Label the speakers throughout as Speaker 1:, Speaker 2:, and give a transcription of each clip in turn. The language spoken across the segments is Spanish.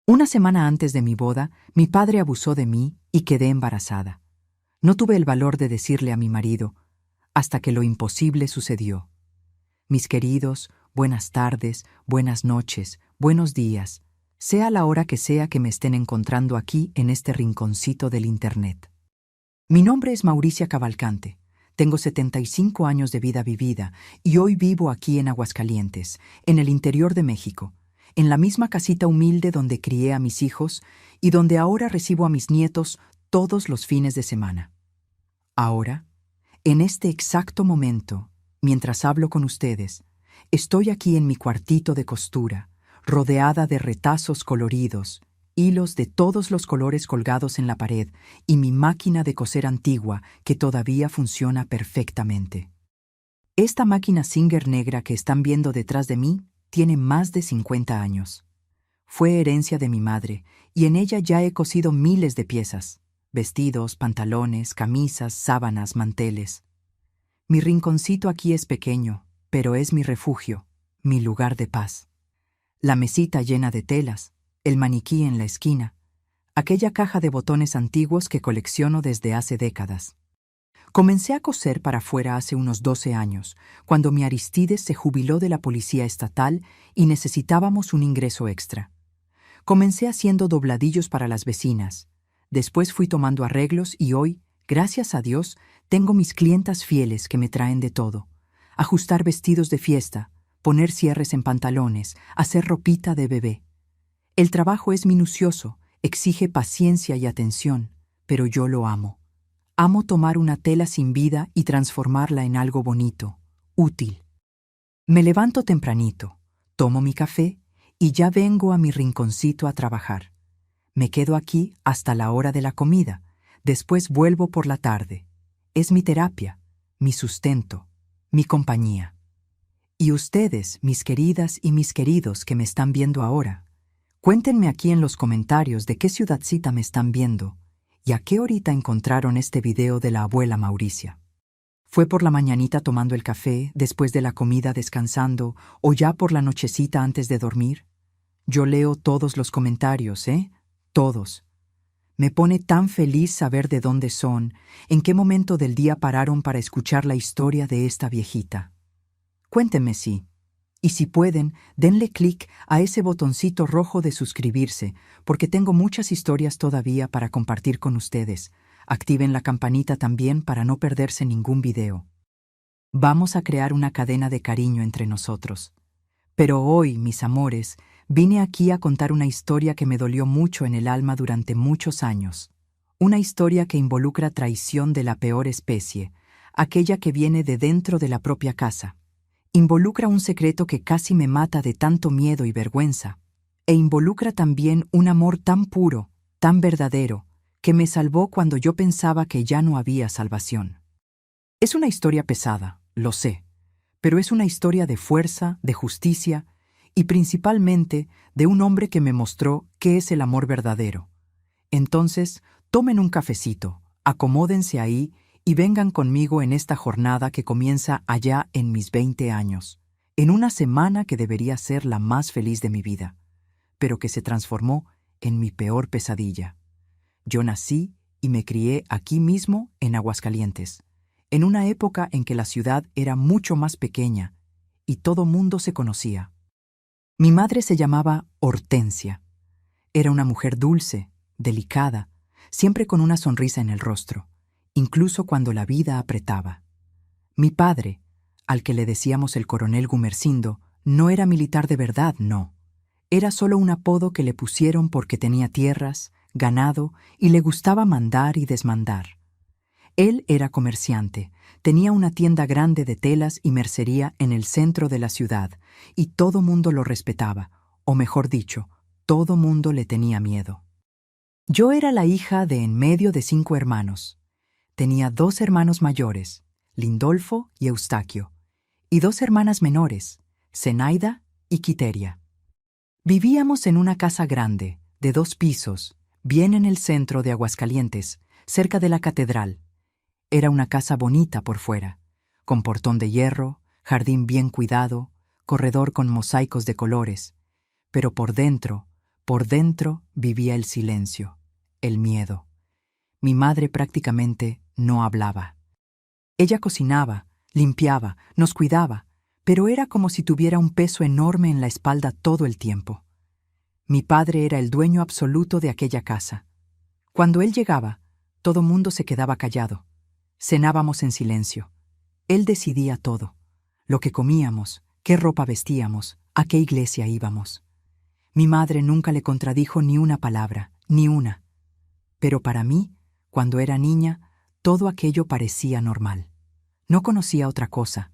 Speaker 1: Una semana antes de mi boda, mi padre abusó de mí y quedé embarazada. No tuve el valor de decirle a mi marido, hasta que lo imposible sucedió. Mis queridos, buenas tardes, buenas noches, buenos días, sea la hora que sea que me estén encontrando aquí en este rinconcito del Internet. Mi nombre es Mauricia Cavalcante. Tengo 75 años de vida vivida y hoy vivo aquí en Aguascalientes, en el interior de México, en la misma casita humilde donde crié a mis hijos y donde ahora recibo a mis nietos todos los fines de semana. Ahora, en este exacto momento, mientras hablo con ustedes, estoy aquí en mi cuartito de costura, rodeada de retazos coloridos, hilos de todos los colores colgados en la pared y mi máquina de coser antigua que todavía funciona perfectamente. Esta máquina Singer negra que están viendo detrás de mí tiene más de 50 años. Fue herencia de mi madre y en ella ya he cosido miles de piezas: vestidos, pantalones, camisas, sábanas, manteles. Mi rinconcito aquí es pequeño, pero es mi refugio, mi lugar de paz. La mesita llena de telas, el maniquí en la esquina, aquella caja de botones antiguos que colecciono desde hace décadas. Comencé a coser para afuera hace unos 12 años, cuando mi Aristides se jubiló de la policía estatal y necesitábamos un ingreso extra. Comencé haciendo dobladillos para las vecinas. Después fui tomando arreglos y hoy, gracias a Dios, tengo mis clientas fieles que me traen de todo: ajustar vestidos de fiesta, poner cierres en pantalones, hacer ropita de bebé. El trabajo es minucioso, exige paciencia y atención, pero yo lo amo. Amo tomar una tela sin vida y transformarla en algo bonito, útil. Me levanto tempranito, tomo mi café y ya vengo a mi rinconcito a trabajar. Me quedo aquí hasta la hora de la comida, después vuelvo por la tarde. Es mi terapia, mi sustento, mi compañía. Y ustedes, mis queridas y mis queridos que me están viendo ahora, cuéntenme aquí en los comentarios de qué ciudadcita me están viendo y a qué horita encontraron este video de la abuela Mauricia. ¿Fue por la mañanita tomando el café, después de la comida descansando o ya por la nochecita antes de dormir? Yo leo todos los comentarios, Todos. Me pone tan feliz saber de dónde son, en qué momento del día pararon para escuchar la historia de esta viejita. Cuéntenme sí. Y si pueden, denle clic a ese botoncito rojo de suscribirse, porque tengo muchas historias todavía para compartir con ustedes. Activen la campanita también para no perderse ningún video. Vamos a crear una cadena de cariño entre nosotros. Pero hoy, mis amores, vine aquí a contar una historia que me dolió mucho en el alma durante muchos años. Una historia que involucra traición de la peor especie, aquella que viene de dentro de la propia casa. Involucra un secreto que casi me mata de tanto miedo y vergüenza, e involucra también un amor tan puro, tan verdadero, que me salvó cuando yo pensaba que ya no había salvación. Es una historia pesada, lo sé, pero es una historia de fuerza, de justicia y principalmente de un hombre que me mostró qué es el amor verdadero. Entonces, tomen un cafecito, acomódense ahí y vengan conmigo en esta jornada que comienza allá en mis 20 años, en una semana que debería ser la más feliz de mi vida, pero que se transformó en mi peor pesadilla. Yo nací y me crié aquí mismo en Aguascalientes, en una época en que la ciudad era mucho más pequeña y todo mundo se conocía. Mi madre se llamaba Hortensia. Era una mujer dulce, delicada, siempre con una sonrisa en el rostro, incluso cuando la vida apretaba. Mi padre, al que le decíamos el coronel Gumersindo, no era militar de verdad, no. Era solo un apodo que le pusieron porque tenía tierras, ganado y le gustaba mandar y desmandar. Él era comerciante, tenía una tienda grande de telas y mercería en el centro de la ciudad, y todo mundo lo respetaba, o mejor dicho, todo mundo le tenía miedo. Yo era la hija de en medio de 5 hermanos. Tenía 2 hermanos mayores, Lindolfo y Eustaquio, y 2 hermanas menores, Zenaida y Quiteria. Vivíamos en una casa grande, de 2 pisos, bien en el centro de Aguascalientes, cerca de la catedral. Era una casa bonita por fuera, con portón de hierro, jardín bien cuidado, corredor con mosaicos de colores, pero por dentro, Por dentro vivía el silencio, el miedo. Mi madre prácticamente no hablaba. Ella cocinaba, limpiaba, nos cuidaba, pero era como si tuviera un peso enorme en la espalda todo el tiempo. Mi padre era el dueño absoluto de aquella casa. Cuando él llegaba, todo mundo se quedaba callado. Cenábamos en silencio. Él decidía todo: lo que comíamos, qué ropa vestíamos, a qué iglesia íbamos. Mi madre nunca le contradijo ni una palabra, ni una. Pero para mí, cuando era niña, todo aquello parecía normal. No conocía otra cosa.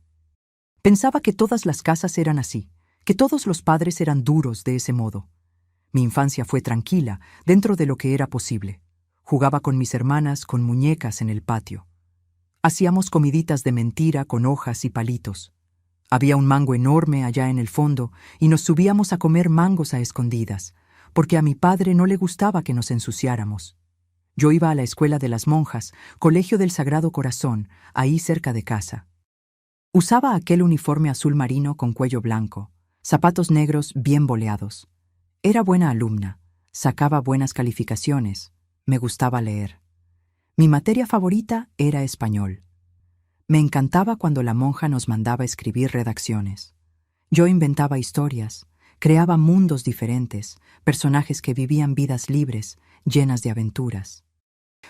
Speaker 1: Pensaba que todas las casas eran así, que todos los padres eran duros de ese modo. Mi infancia fue tranquila, dentro de lo que era posible. Jugaba con mis hermanas con muñecas en el patio. Hacíamos comiditas de mentira con hojas y palitos. Había un mango enorme allá en el fondo y nos subíamos a comer mangos a escondidas, porque a mi padre no le gustaba que nos ensuciáramos. Yo iba a la escuela de las monjas, colegio del Sagrado Corazón, ahí cerca de casa. Usaba aquel uniforme azul marino con cuello blanco, zapatos negros bien boleados. Era buena alumna, sacaba buenas calificaciones, me gustaba leer. Mi materia favorita era español. Me encantaba cuando la monja nos mandaba escribir redacciones. Yo inventaba historias, creaba mundos diferentes, personajes que vivían vidas libres, llenas de aventuras.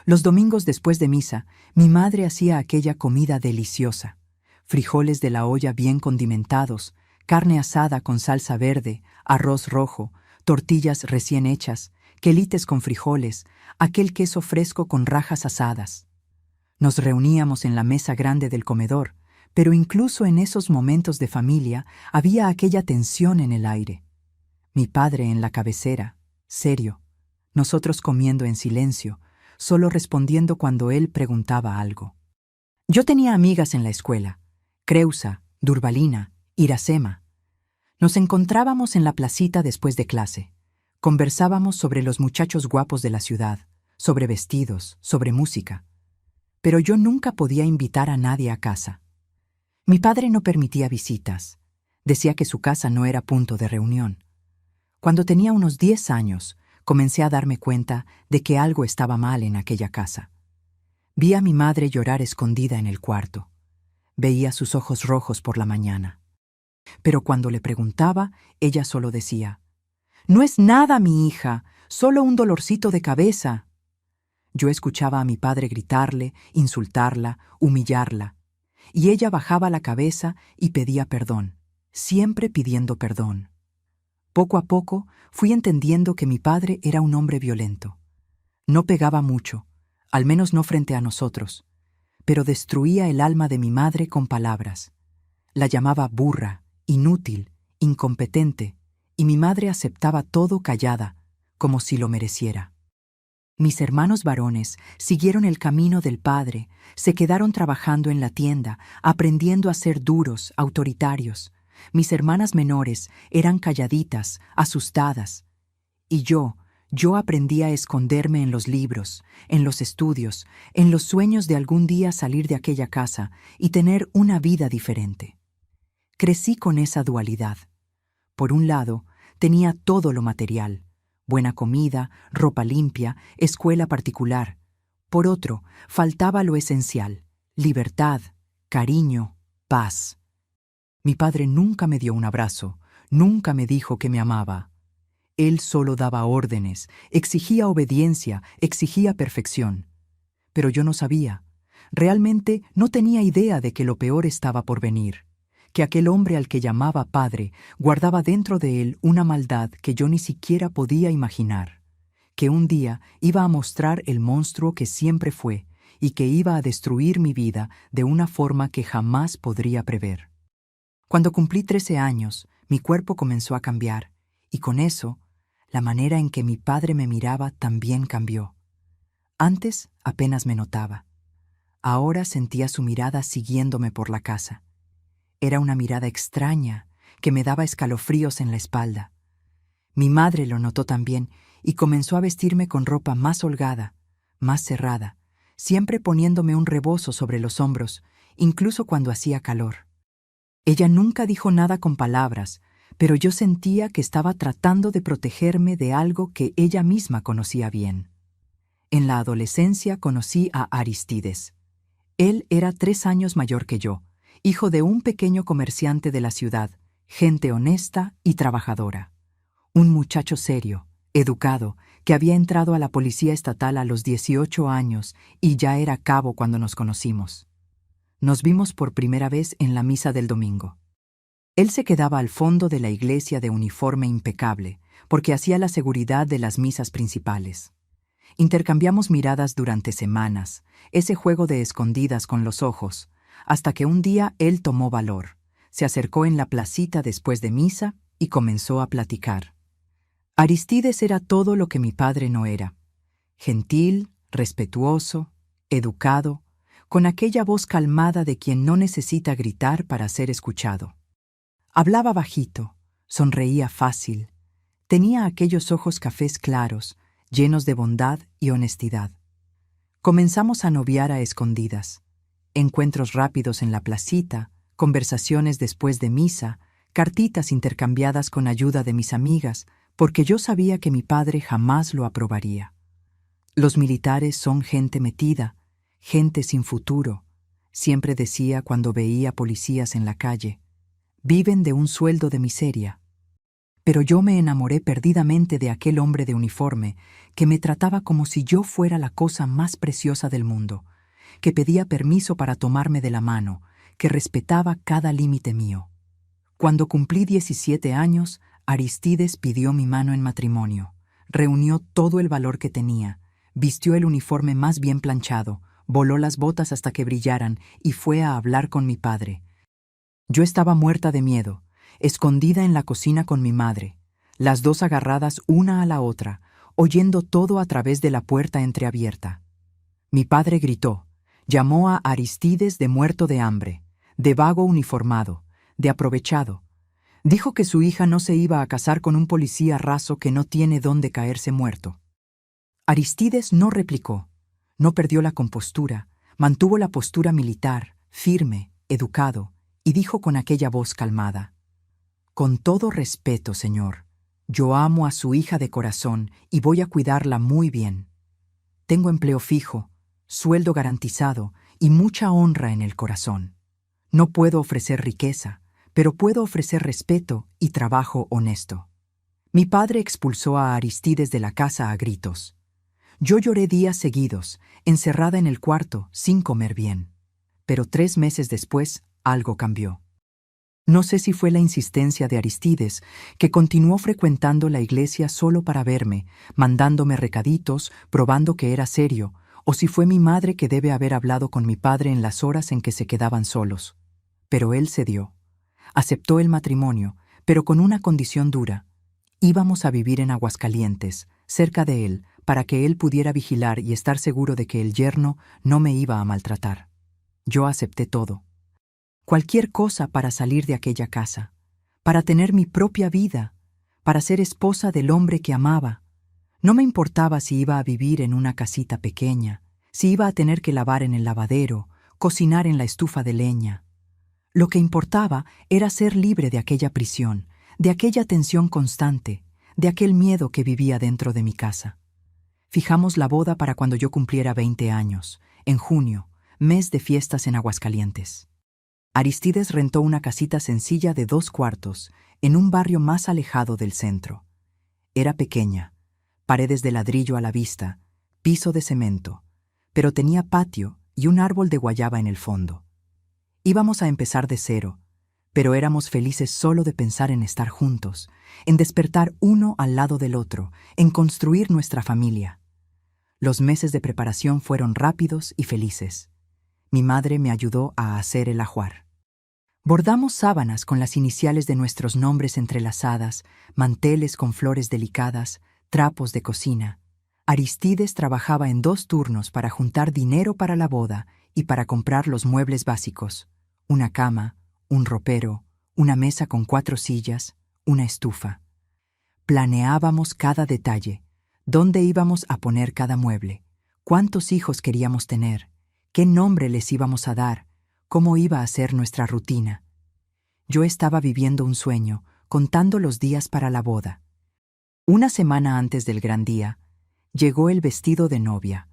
Speaker 1: Los domingos después de misa, mi madre hacía aquella comida deliciosa: frijoles de la olla bien condimentados, carne asada con salsa verde, arroz rojo, tortillas recién hechas, quelites con frijoles, aquel queso fresco con rajas asadas. Nos reuníamos en la mesa grande del comedor, pero incluso en esos momentos de familia había aquella tensión en el aire. Mi padre en la cabecera, serio, nosotros comiendo en silencio, solo respondiendo cuando él preguntaba algo. Yo tenía amigas en la escuela: Creusa, Durbalina, Iracema. Nos encontrábamos en la placita después de clase. Conversábamos sobre los muchachos guapos de la ciudad, sobre vestidos, sobre música. Pero yo nunca podía invitar a nadie a casa. Mi padre no permitía visitas. Decía que su casa no era punto de reunión. Cuando tenía unos 10 años, comencé a darme cuenta de que algo estaba mal en aquella casa. Vi a mi madre llorar escondida en el cuarto. Veía sus ojos rojos por la mañana. Pero cuando le preguntaba, ella solo decía: «No es nada, mi hija, solo un dolorcito de cabeza». Yo escuchaba a mi padre gritarle, insultarla, humillarla, y ella bajaba la cabeza y pedía perdón, siempre pidiendo perdón. Poco a poco fui entendiendo que mi padre era un hombre violento. No pegaba mucho, al menos no frente a nosotros, pero destruía el alma de mi madre con palabras. La llamaba burra, inútil, incompetente, y mi madre aceptaba todo callada, como si lo mereciera. Mis hermanos varones siguieron el camino del padre, se quedaron trabajando en la tienda, aprendiendo a ser duros, autoritarios. Mis hermanas menores eran calladitas, asustadas. Y yo aprendí a esconderme en los libros, en los estudios, en los sueños de algún día salir de aquella casa y tener una vida diferente. Crecí con esa dualidad. Por un lado, tenía todo lo material: buena comida, ropa limpia, escuela particular. Por otro, faltaba lo esencial: libertad, cariño, paz. Mi padre nunca me dio un abrazo, nunca me dijo que me amaba. Él solo daba órdenes, exigía obediencia, exigía perfección. Pero yo no sabía. Realmente no tenía idea de que lo peor estaba por venir, que aquel hombre al que llamaba padre guardaba dentro de él una maldad que yo ni siquiera podía imaginar, que un día iba a mostrar el monstruo que siempre fue y que iba a destruir mi vida de una forma que jamás podría prever. Cuando cumplí 13 años, mi cuerpo comenzó a cambiar, y con eso, la manera en que mi padre me miraba también cambió. Antes apenas me notaba. Ahora sentía su mirada siguiéndome por la casa. Era una mirada extraña que me daba escalofríos en la espalda. Mi madre lo notó también y comenzó a vestirme con ropa más holgada, más cerrada, siempre poniéndome un rebozo sobre los hombros, incluso cuando hacía calor. Ella nunca dijo nada con palabras, pero yo sentía que estaba tratando de protegerme de algo que ella misma conocía bien. En la adolescencia conocí a Aristides. Él era 3 años mayor que yo, hijo de un pequeño comerciante de la ciudad, gente honesta y trabajadora. Un muchacho serio, educado, que había entrado a la policía estatal a los 18 años y ya era cabo cuando nos conocimos. Nos vimos por primera vez en la misa del domingo. Él se quedaba al fondo de la iglesia de uniforme impecable, porque hacía la seguridad de las misas principales. Intercambiamos miradas durante semanas, ese juego de escondidas con los ojos, hasta que un día él tomó valor, se acercó en la placita después de misa y comenzó a platicar. Aristides era todo lo que mi padre no era: gentil, respetuoso, educado, con aquella voz calmada de quien no necesita gritar para ser escuchado. Hablaba bajito, sonreía fácil, tenía aquellos ojos cafés claros, llenos de bondad y honestidad. Comenzamos a noviar a escondidas. Encuentros rápidos en la placita, conversaciones después de misa, cartitas intercambiadas con ayuda de mis amigas, porque yo sabía que mi padre jamás lo aprobaría. Los militares son gente metida, gente sin futuro, siempre decía cuando veía policías en la calle. Viven de un sueldo de miseria. Pero yo me enamoré perdidamente de aquel hombre de uniforme que me trataba como si yo fuera la cosa más preciosa del mundo, que pedía permiso para tomarme de la mano, que respetaba cada límite mío. Cuando cumplí 17 años, Aristides pidió mi mano en matrimonio, reunió todo el valor que tenía, vistió el uniforme más bien planchado, voló las botas hasta que brillaran y fue a hablar con mi padre. Yo estaba muerta de miedo, escondida en la cocina con mi madre, las dos agarradas una a la otra, oyendo todo a través de la puerta entreabierta. Mi padre gritó, llamó a Aristides de muerto de hambre, de vago uniformado, de aprovechado. Dijo que su hija no se iba a casar con un policía raso que no tiene dónde caerse muerto. Aristides no replicó, no perdió la compostura, mantuvo la postura militar, firme, educado, y dijo con aquella voz calmada: «Con todo respeto, señor, yo amo a su hija de corazón y voy a cuidarla muy bien. Tengo empleo fijo, sueldo garantizado y mucha honra en el corazón. No puedo ofrecer riqueza, pero puedo ofrecer respeto y trabajo honesto». Mi padre expulsó a Aristides de la casa a gritos. Yo lloré días seguidos, encerrada en el cuarto, sin comer bien. Pero 3 meses después, algo cambió. No sé si fue la insistencia de Aristides, que continuó frecuentando la iglesia solo para verme, mandándome recaditos, probando que era serio, o si fue mi madre que debe haber hablado con mi padre en las horas en que se quedaban solos. Pero él cedió. Aceptó el matrimonio, pero con una condición dura. Íbamos a vivir en Aguascalientes, cerca de él, para que él pudiera vigilar y estar seguro de que el yerno no me iba a maltratar. Yo acepté todo. Cualquier cosa para salir de aquella casa, para tener mi propia vida, para ser esposa del hombre que amaba. No me importaba si iba a vivir en una casita pequeña, si iba a tener que lavar en el lavadero, cocinar en la estufa de leña. Lo que importaba era ser libre de aquella prisión, de aquella tensión constante, de aquel miedo que vivía dentro de mi casa. Fijamos la boda para cuando yo cumpliera 20 años, en junio, mes de fiestas en Aguascalientes. Aristides rentó una casita sencilla de 2 cuartos, en un barrio más alejado del centro. Era pequeña, paredes de ladrillo a la vista, piso de cemento, pero tenía patio y un árbol de guayaba en el fondo. Íbamos a empezar de cero, pero éramos felices solo de pensar en estar juntos, en despertar uno al lado del otro, en construir nuestra familia. Los meses de preparación fueron rápidos y felices. Mi madre me ayudó a hacer el ajuar. Bordamos sábanas con las iniciales de nuestros nombres entrelazadas, manteles con flores delicadas, trapos de cocina. Aristides trabajaba en 2 turnos para juntar dinero para la boda y para comprar los muebles básicos: una cama, un ropero, una mesa con 4 sillas, una estufa. Planeábamos cada detalle, dónde íbamos a poner cada mueble, cuántos hijos queríamos tener, qué nombre les íbamos a dar, cómo iba a ser nuestra rutina. Yo estaba viviendo un sueño, contando los días para la boda. Una semana antes del gran día, llegó el vestido de novia.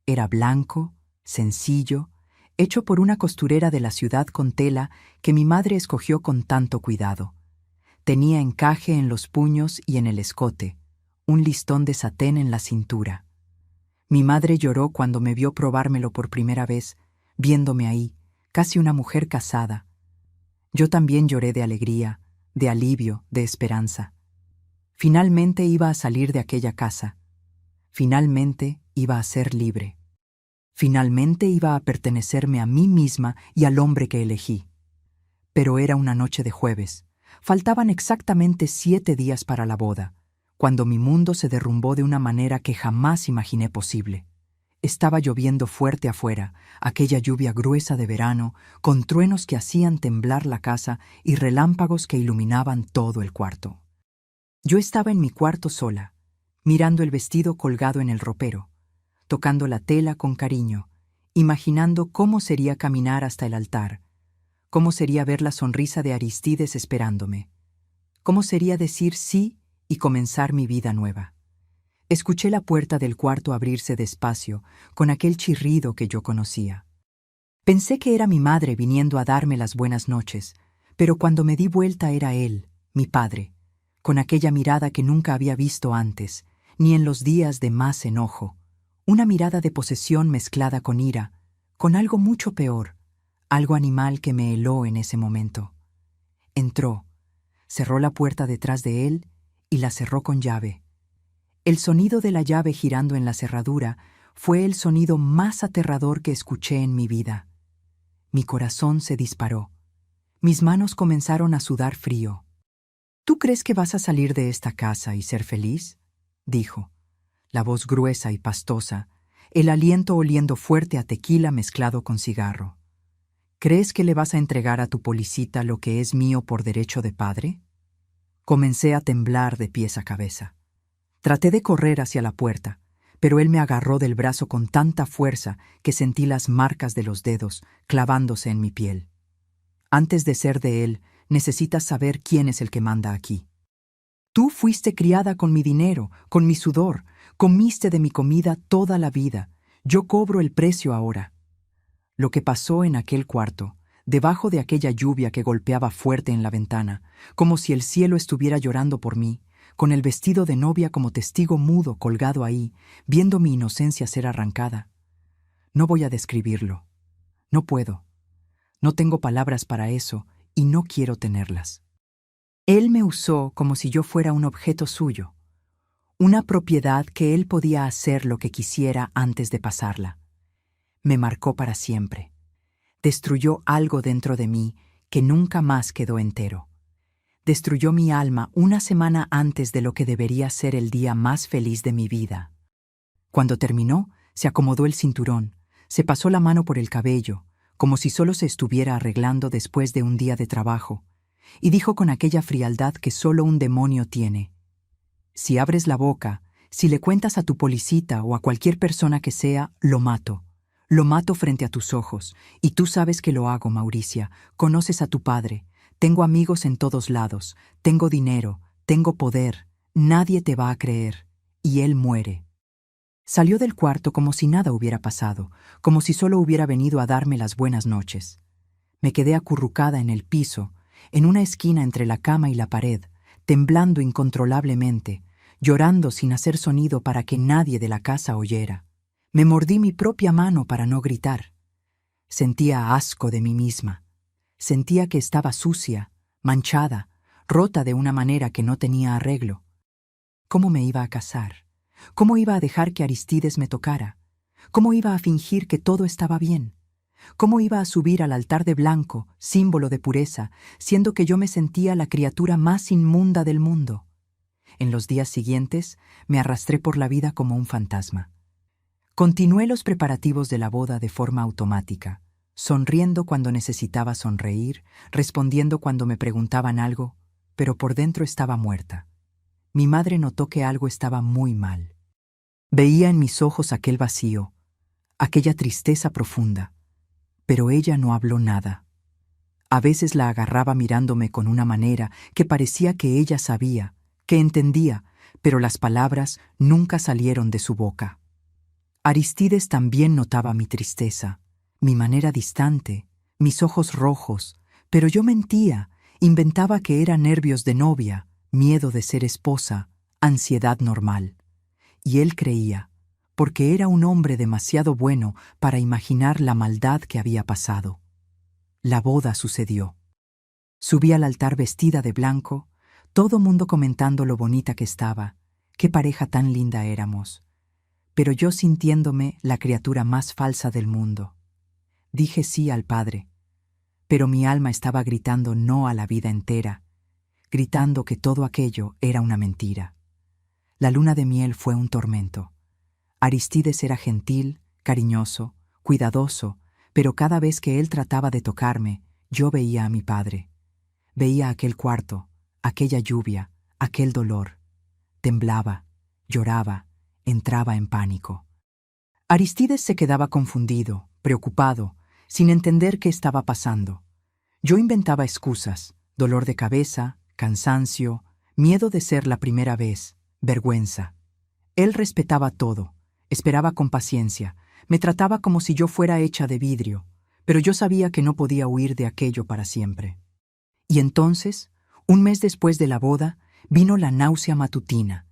Speaker 1: Era blanco, sencillo, hecho por una costurera de la ciudad con tela que mi madre escogió con tanto cuidado. Tenía encaje en los puños y en el escote, un listón de satén en la cintura. Mi madre lloró cuando me vio probármelo por primera vez, viéndome ahí, casi una mujer casada. Yo también lloré de alegría, de alivio, de esperanza. Finalmente iba a salir de aquella casa. Finalmente iba a ser libre. Finalmente iba a pertenecerme a mí misma y al hombre que elegí. Pero era una noche de jueves. Faltaban exactamente 7 días para la boda, cuando mi mundo se derrumbó de una manera que jamás imaginé posible. Estaba lloviendo fuerte afuera, aquella lluvia gruesa de verano, con truenos que hacían temblar la casa y relámpagos que iluminaban todo el cuarto. Yo estaba en mi cuarto sola, mirando el vestido colgado en el ropero, tocando la tela con cariño, imaginando cómo sería caminar hasta el altar, cómo sería ver la sonrisa de Aristides esperándome, cómo sería decir sí y comenzar mi vida nueva. Escuché la puerta del cuarto abrirse despacio, con aquel chirrido que yo conocía. Pensé que era mi madre viniendo a darme las buenas noches, pero cuando me di vuelta era él, mi padre, con aquella mirada que nunca había visto antes, ni en los días de más enojo, una mirada de posesión mezclada con ira, con algo mucho peor, algo animal que me heló en ese momento. Entró, cerró la puerta detrás de él y la cerró con llave. El sonido de la llave girando en la cerradura fue el sonido más aterrador que escuché en mi vida. Mi corazón se disparó. Mis manos comenzaron a sudar frío. ¿Tú crees que vas a salir de esta casa y ser feliz?, dijo, la voz gruesa y pastosa, el aliento oliendo fuerte a tequila mezclado con cigarro. ¿Crees que le vas a entregar a tu Policita lo que es mío por derecho de padre? Comencé a temblar de pies a cabeza. Traté de correr hacia la puerta, pero él me agarró del brazo con tanta fuerza que sentí las marcas de los dedos clavándose en mi piel. Antes de ser de él, necesitas saber quién es el que manda aquí. Tú fuiste criada con mi dinero, con mi sudor, comiste de mi comida toda la vida. Yo cobro el precio ahora. Lo que pasó en aquel cuarto, debajo de aquella lluvia que golpeaba fuerte en la ventana, como si el cielo estuviera llorando por mí, con el vestido de novia como testigo mudo colgado ahí, viendo mi inocencia ser arrancada. No voy a describirlo. No puedo. No tengo palabras para eso y no quiero tenerlas. Él me usó como si yo fuera un objeto suyo, una propiedad que él podía hacer lo que quisiera antes de pasarla. Me marcó para siempre. Destruyó algo dentro de mí que nunca más quedó entero. Destruyó mi alma una semana antes de lo que debería ser el día más feliz de mi vida. Cuando terminó, se acomodó el cinturón, se pasó la mano por el cabello, como si solo se estuviera arreglando después de un día de trabajo, y dijo con aquella frialdad que solo un demonio tiene: si abres la boca, si le cuentas a tu Policita o a cualquier persona que sea, lo mato. Lo mato frente a tus ojos, y tú sabes que lo hago, Mauricia. Conoces a tu padre. Tengo amigos en todos lados, tengo dinero, tengo poder, nadie te va a creer. Y él muere. Salió del cuarto como si nada hubiera pasado, como si solo hubiera venido a darme las buenas noches. Me quedé acurrucada en el piso, en una esquina entre la cama y la pared, temblando incontrolablemente, llorando sin hacer sonido para que nadie de la casa oyera. Me mordí mi propia mano para no gritar. Sentía asco de mí misma. Sentía que estaba sucia, manchada, rota de una manera que no tenía arreglo. ¿Cómo me iba a casar? ¿Cómo iba a dejar que Aristides me tocara? ¿Cómo iba a fingir que todo estaba bien? ¿Cómo iba a subir al altar de blanco, símbolo de pureza, siendo que yo me sentía la criatura más inmunda del mundo? En los días siguientes me arrastré por la vida como un fantasma. Continué los preparativos de la boda de forma automática, sonriendo cuando necesitaba sonreír, respondiendo cuando me preguntaban algo, pero por dentro estaba muerta. Mi madre notó que algo estaba muy mal. Veía en mis ojos aquel vacío, aquella tristeza profunda, pero ella no habló nada. A veces la agarraba mirándome con una manera que parecía que ella sabía, que entendía, pero las palabras nunca salieron de su boca. Aristides también notaba mi tristeza, mi manera distante, mis ojos rojos, pero yo mentía, inventaba que era nervios de novia, miedo de ser esposa, ansiedad normal. Y él creía, porque era un hombre demasiado bueno para imaginar la maldad que había pasado. La boda sucedió. Subí al altar vestida de blanco, todo mundo comentando lo bonita que estaba, qué pareja tan linda éramos. Pero yo sintiéndome la criatura más falsa del mundo. Dije sí al Padre, pero mi alma estaba gritando no a la vida entera, gritando que todo aquello era una mentira. La luna de miel fue un tormento. Aristides era gentil, cariñoso, cuidadoso, pero cada vez que él trataba de tocarme, yo veía a mi padre. Veía aquel cuarto, aquella lluvia, aquel dolor. Temblaba, lloraba, entraba en pánico. Aristides se quedaba confundido, preocupado, sin entender qué estaba pasando. Yo inventaba excusas, dolor de cabeza, cansancio, miedo de ser la primera vez, vergüenza. Él respetaba todo, esperaba con paciencia, me trataba como si yo fuera hecha de vidrio, pero yo sabía que no podía huir de aquello para siempre. Y entonces, un mes después de la boda, vino la náusea matutina,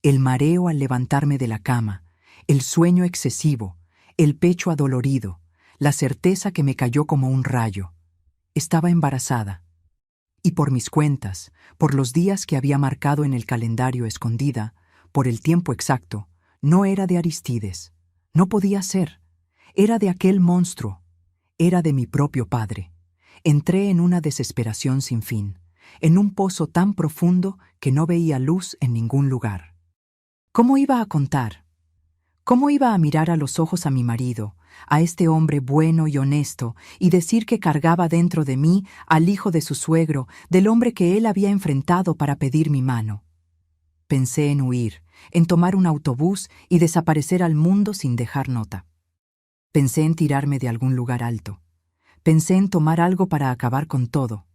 Speaker 1: el mareo al levantarme de la cama, el sueño excesivo, el pecho adolorido, la certeza que me cayó como un rayo. Estaba embarazada. Y por mis cuentas, por los días que había marcado en el calendario escondida, por el tiempo exacto, no era de Aristides. No podía ser. Era de aquel monstruo. Era de mi propio padre. Entré en una desesperación sin fin, en un pozo tan profundo que no veía luz en ningún lugar. ¿Cómo iba a contar? ¿Cómo iba a mirar a los ojos a mi marido, a este hombre bueno y honesto, y decir que cargaba dentro de mí al hijo de su suegro, del hombre que él había enfrentado para pedir mi mano? Pensé en huir, en tomar un autobús y desaparecer al mundo sin dejar nota. Pensé en tirarme de algún lugar alto. Pensé en tomar algo para acabar con todo.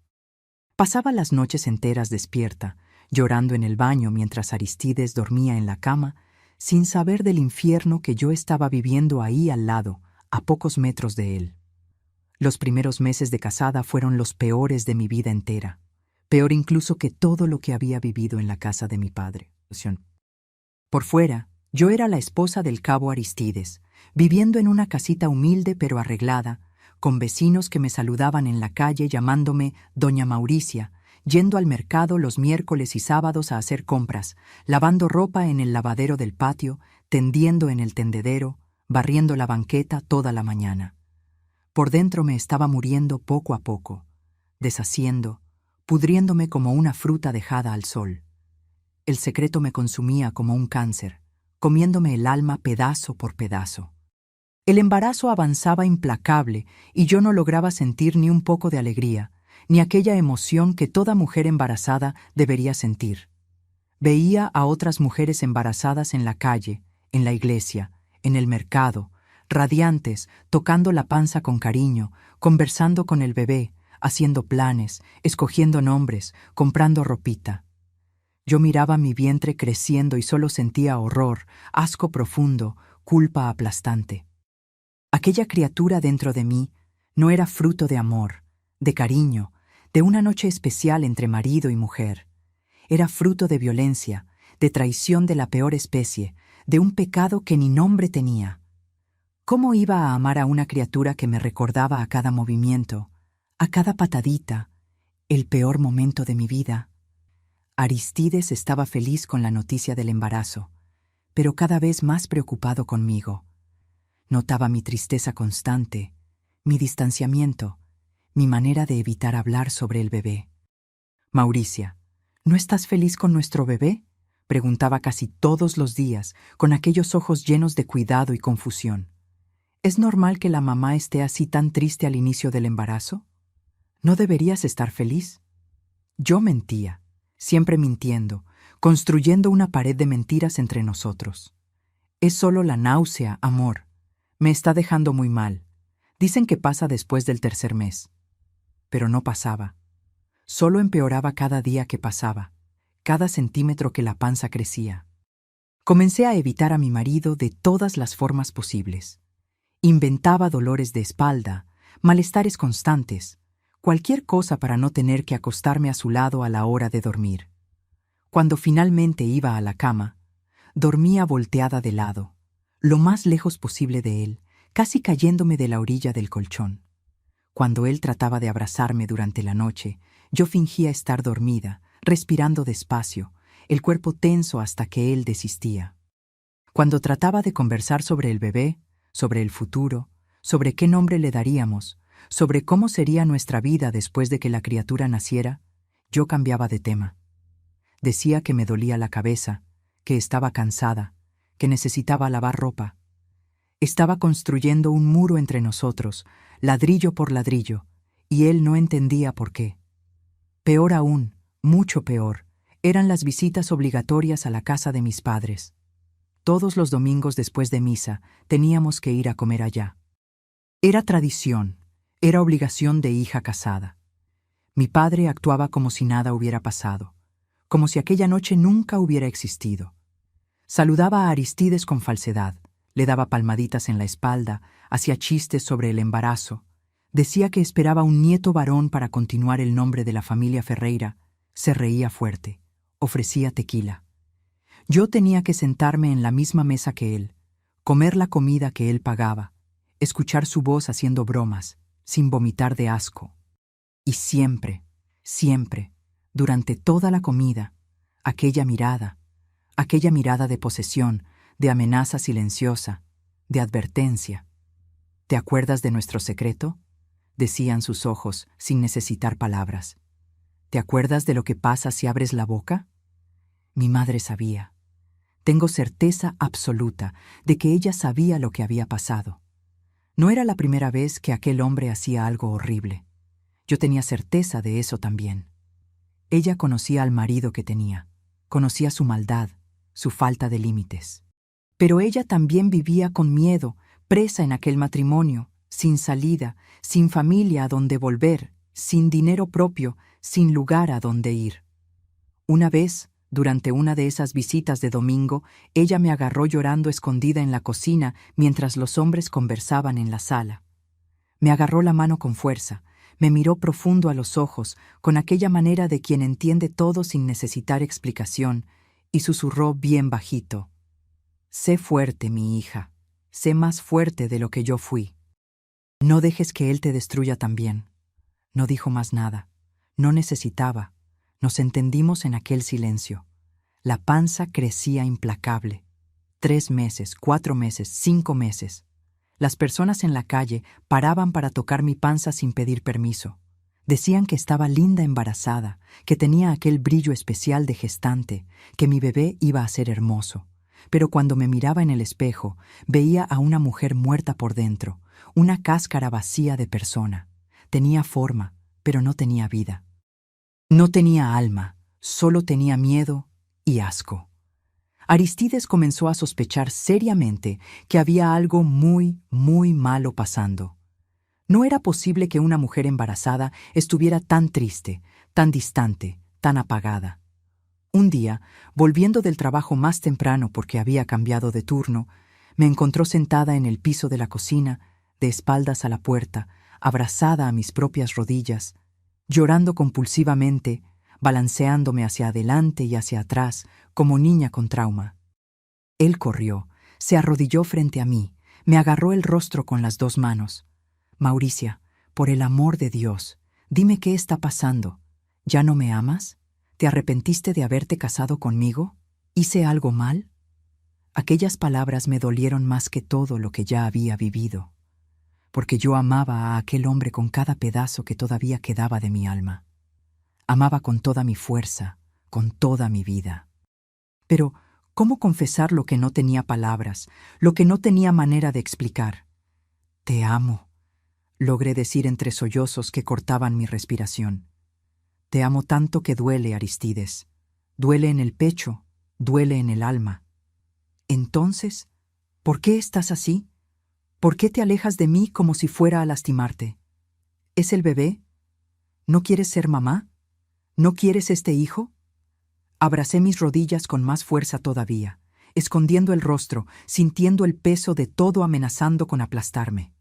Speaker 1: Pasaba las noches enteras despierta, llorando en el baño mientras Aristides dormía en la cama, sin saber del infierno que yo estaba viviendo ahí al lado, a pocos metros de él. Los primeros meses de casada fueron los peores de mi vida entera, peor incluso que todo lo que había vivido en la casa de mi padre. Por fuera, yo era la esposa del cabo Aristides, viviendo en una casita humilde pero arreglada, con vecinos que me saludaban en la calle llamándome Doña Mauricia, yendo al mercado los miércoles y sábados a hacer compras, lavando ropa en el lavadero del patio, tendiendo en el tendedero, barriendo la banqueta toda la mañana. Por dentro me estaba muriendo poco a poco, deshaciendo, pudriéndome como una fruta dejada al sol. El secreto me consumía como un cáncer, comiéndome el alma pedazo por pedazo. El embarazo avanzaba implacable y yo no lograba sentir ni un poco de alegría, ni aquella emoción que toda mujer embarazada debería sentir. Veía a otras mujeres embarazadas en la calle, en la iglesia, en el mercado, radiantes, tocando la panza con cariño, conversando con el bebé, haciendo planes, escogiendo nombres, comprando ropita. Yo miraba mi vientre creciendo y solo sentía horror, asco profundo, culpa aplastante. Aquella criatura dentro de mí no era fruto de amor, de cariño, de una noche especial entre marido y mujer. Era fruto de violencia, de traición de la peor especie, de un pecado que ni nombre tenía. ¿Cómo iba a amar a una criatura que me recordaba a cada movimiento, a cada patadita, el peor momento de mi vida? Aristides estaba feliz con la noticia del embarazo, pero cada vez más preocupado conmigo. Notaba mi tristeza constante, mi distanciamiento, mi manera de evitar hablar sobre el bebé. Mauricia, ¿no estás feliz con nuestro bebé?, preguntaba casi todos los días, con aquellos ojos llenos de cuidado y confusión. ¿Es normal que la mamá esté así tan triste al inicio del embarazo? ¿No deberías estar feliz? Yo mentía, siempre mintiendo, construyendo una pared de mentiras entre nosotros. Es solo la náusea, amor. Me está dejando muy mal. Dicen que pasa después del tercer mes. pero no pasaba. Solo empeoraba cada día que pasaba, cada centímetro que la panza crecía. Comencé a evitar a mi marido de todas las formas posibles. Inventaba dolores de espalda, malestares constantes, cualquier cosa para no tener que acostarme a su lado a la hora de dormir. Cuando finalmente iba a la cama, dormía volteada de lado, lo más lejos posible de él, casi cayéndome de la orilla del colchón. Cuando él trataba de abrazarme durante la noche, yo fingía estar dormida, respirando despacio, el cuerpo tenso hasta que él desistía. Cuando trataba de conversar sobre el bebé, sobre el futuro, sobre qué nombre le daríamos, sobre cómo sería nuestra vida después de que la criatura naciera, yo cambiaba de tema. Decía que me dolía la cabeza, que estaba cansada, que necesitaba lavar ropa. Estaba construyendo un muro entre nosotros, ladrillo por ladrillo, y él no entendía por qué. Peor aún, mucho peor, eran las visitas obligatorias a la casa de mis padres. Todos los domingos después de misa teníamos que ir a comer allá. Era tradición, era obligación de hija casada. Mi padre actuaba como si nada hubiera pasado, como si aquella noche nunca hubiera existido. Saludaba a Aristides con falsedad, le daba palmaditas en la espalda, hacía chistes sobre el embarazo, decía que esperaba un nieto varón para continuar el nombre de la familia Ferreira, se reía fuerte, ofrecía tequila. Yo tenía que sentarme en la misma mesa que él, comer la comida que él pagaba, escuchar su voz haciendo bromas, sin vomitar de asco. Y siempre, siempre, durante toda la comida, aquella mirada de posesión, de amenaza silenciosa, de advertencia. ¿Te acuerdas de nuestro secreto?, decían sus ojos sin necesitar palabras. ¿Te acuerdas de lo que pasa si abres la boca? Mi madre sabía. Tengo certeza absoluta de que ella sabía lo que había pasado. No era la primera vez que aquel hombre hacía algo horrible. Yo tenía certeza de eso también. Ella conocía al marido que tenía, conocía su maldad, su falta de límites. Pero ella también vivía con miedo, presa en aquel matrimonio, sin salida, sin familia a donde volver, sin dinero propio, sin lugar a donde ir. Una vez, durante una de esas visitas de domingo, ella me agarró llorando escondida en la cocina mientras los hombres conversaban en la sala. Me agarró la mano con fuerza, me miró profundo a los ojos, con aquella manera de quien entiende todo sin necesitar explicación, y susurró bien bajito: «Sé fuerte, mi hija, sé más fuerte de lo que yo fui. No dejes que él te destruya también». No dijo más nada, no necesitaba. Nos entendimos en aquel silencio. La panza crecía implacable. 3 meses, 4 meses, 5 meses. Las personas en la calle paraban para tocar mi panza sin pedir permiso. Decían que estaba linda embarazada, que tenía aquel brillo especial de gestante, que mi bebé iba a ser hermoso. Pero cuando me miraba en el espejo, veía a una mujer muerta por dentro, una cáscara vacía de persona. Tenía forma, pero no tenía vida. No tenía alma, solo tenía miedo y asco. Aristides comenzó a sospechar seriamente que había algo muy, muy malo pasando. No era posible que una mujer embarazada estuviera tan triste, tan distante, tan apagada. Un día, volviendo del trabajo más temprano porque había cambiado de turno, me encontró sentada en el piso de la cocina, de espaldas a la puerta, abrazada a mis propias rodillas, llorando compulsivamente, balanceándome hacia adelante y hacia atrás, como niña con trauma. Él corrió, se arrodilló frente a mí, me agarró el rostro con las 2 manos. «Mauricia, por el amor de Dios, dime qué está pasando. ¿Ya no me amas? ¿Te arrepentiste de haberte casado conmigo? ¿Hice algo mal?» Aquellas palabras me dolieron más que todo lo que ya había vivido, porque yo amaba a aquel hombre con cada pedazo que todavía quedaba de mi alma. Amaba con toda mi fuerza, con toda mi vida. Pero, ¿cómo confesar lo que no tenía palabras, lo que no tenía manera de explicar? «Te amo», logré decir entre sollozos que cortaban mi respiración. «Te amo tanto que duele, Aristides. Duele en el pecho, duele en el alma». «Entonces, ¿por qué estás así? ¿Por qué te alejas de mí como si fuera a lastimarte? ¿Es el bebé? ¿No quieres ser mamá? ¿No quieres este hijo? Abracé mis rodillas con más fuerza todavía, escondiendo el rostro, sintiendo el peso de todo amenazando con aplastarme.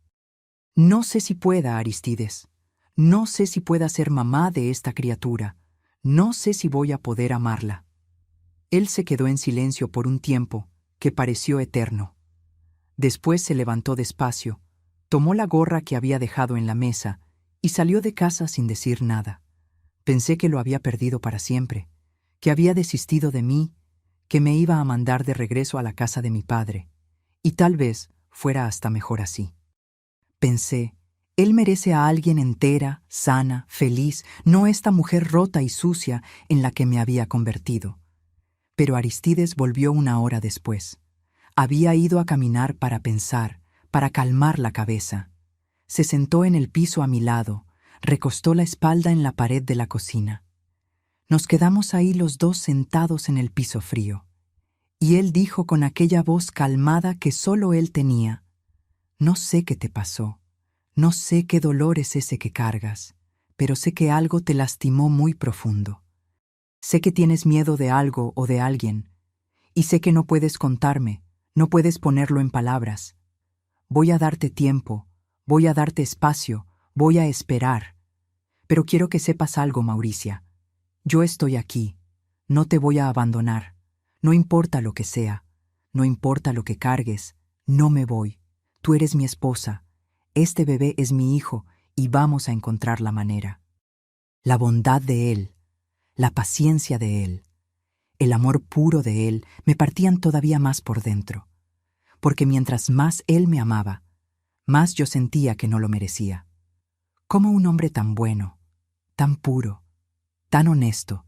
Speaker 1: No sé si pueda, Aristides. No sé si pueda ser mamá de esta criatura. No sé si voy a poder amarla. Él se quedó en silencio por un tiempo que pareció eterno. Después se levantó despacio, tomó la gorra que había dejado en la mesa y salió de casa sin decir nada. Pensé que lo había perdido para siempre, que había desistido de mí, que me iba a mandar de regreso a la casa de mi padre, y tal vez fuera hasta mejor así. Pensé, él merece a alguien entera, sana, feliz, no esta mujer rota y sucia en la que me había convertido. Pero Aristides volvió una hora después. Había ido a caminar para pensar, para calmar la cabeza. Se sentó en el piso a mi lado, recostó la espalda en la pared de la cocina. Nos quedamos ahí los dos sentados en el piso frío. Y él dijo con aquella voz calmada que solo él tenía: «No sé qué te pasó, no sé qué dolor es ese que cargas, pero sé que algo te lastimó muy profundo. Sé que tienes miedo de algo o de alguien, y sé que no puedes contarme, no puedes ponerlo en palabras. Voy a darte tiempo, voy a darte espacio, voy a esperar. Pero quiero que sepas algo, Mauricia. Yo estoy aquí, no te voy a abandonar, no importa lo que sea, no importa lo que cargues, no me voy. Tú eres mi esposa, este bebé es mi hijo y vamos a encontrar la manera». La bondad de él, la paciencia de él, el amor puro de él me partían todavía más por dentro, porque mientras más él me amaba, más yo sentía que no lo merecía. ¿Cómo un hombre tan bueno, tan puro, tan honesto,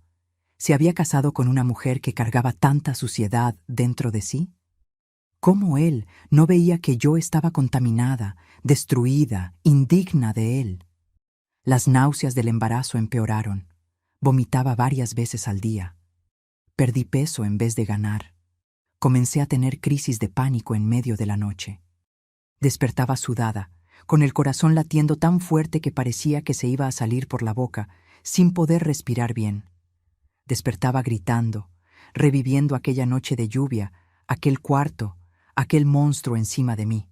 Speaker 1: se había casado con una mujer que cargaba tanta suciedad dentro de sí? ¿Cómo él no veía que yo estaba contaminada, destruida, indigna de él? Las náuseas del embarazo empeoraron. Vomitaba varias veces al día. Perdí peso en vez de ganar. Comencé a tener crisis de pánico en medio de la noche. Despertaba sudada, con el corazón latiendo tan fuerte que parecía que se iba a salir por la boca, sin poder respirar bien. Despertaba gritando, reviviendo aquella noche de lluvia, aquel cuarto, aquel monstruo encima de mí.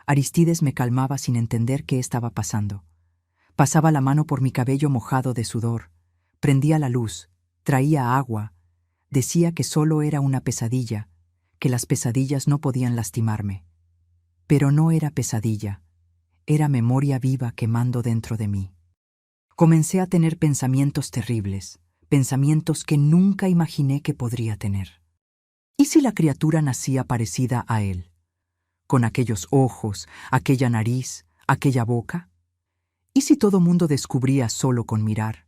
Speaker 1: Aristides me calmaba sin entender qué estaba pasando. Pasaba la mano por mi cabello mojado de sudor, prendía la luz, traía agua, decía que solo era una pesadilla, que las pesadillas no podían lastimarme. Pero no era pesadilla, era memoria viva quemando dentro de mí. Comencé a tener pensamientos terribles, pensamientos que nunca imaginé que podría tener. ¿Y si la criatura nacía parecida a él? Con aquellos ojos, aquella nariz, aquella boca. ¿Y si todo mundo descubría solo con mirar?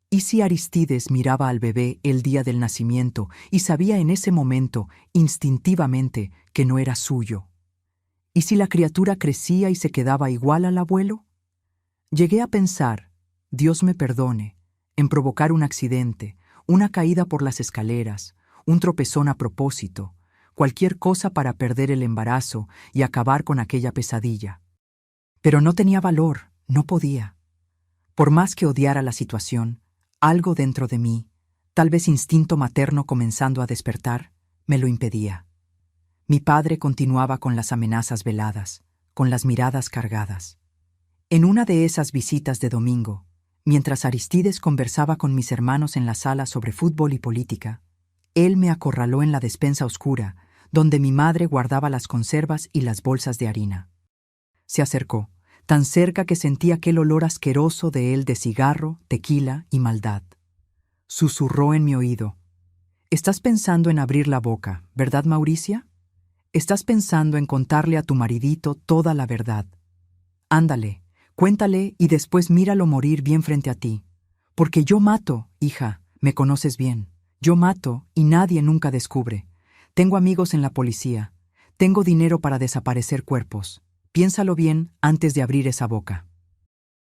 Speaker 1: ¿Y si Aristides miraba al bebé el día del nacimiento y sabía en ese momento, instintivamente, que no era suyo? ¿Y si la criatura crecía y se quedaba igual al abuelo? Llegué a pensar, Dios me perdone, en provocar un accidente, una caída por las escaleras, un tropezón a propósito, cualquier cosa para perder el embarazo y acabar con aquella pesadilla. Pero no tenía valor, no podía. Por más que odiara la situación, algo dentro de mí, tal vez instinto materno comenzando a despertar, me lo impedía. Mi padre continuaba con las amenazas veladas, con las miradas cargadas. En una de esas visitas de domingo, mientras Aristides conversaba con mis hermanos en la sala sobre fútbol y política, él me acorraló en la despensa oscura, donde mi madre guardaba las conservas y las bolsas de harina. Se acercó, tan cerca que sentí aquel olor asqueroso de él de cigarro, tequila y maldad. Susurró en mi oído: «Estás pensando en abrir la boca, ¿verdad, Mauricia? Estás pensando en contarle a tu maridito toda la verdad. Ándale, cuéntale y después míralo morir bien frente a ti. Porque yo mato, hija, me conoces bien. Yo mato y nadie nunca descubre. Tengo amigos en la policía. Tengo dinero para desaparecer cuerpos. Piénsalo bien antes de abrir esa boca».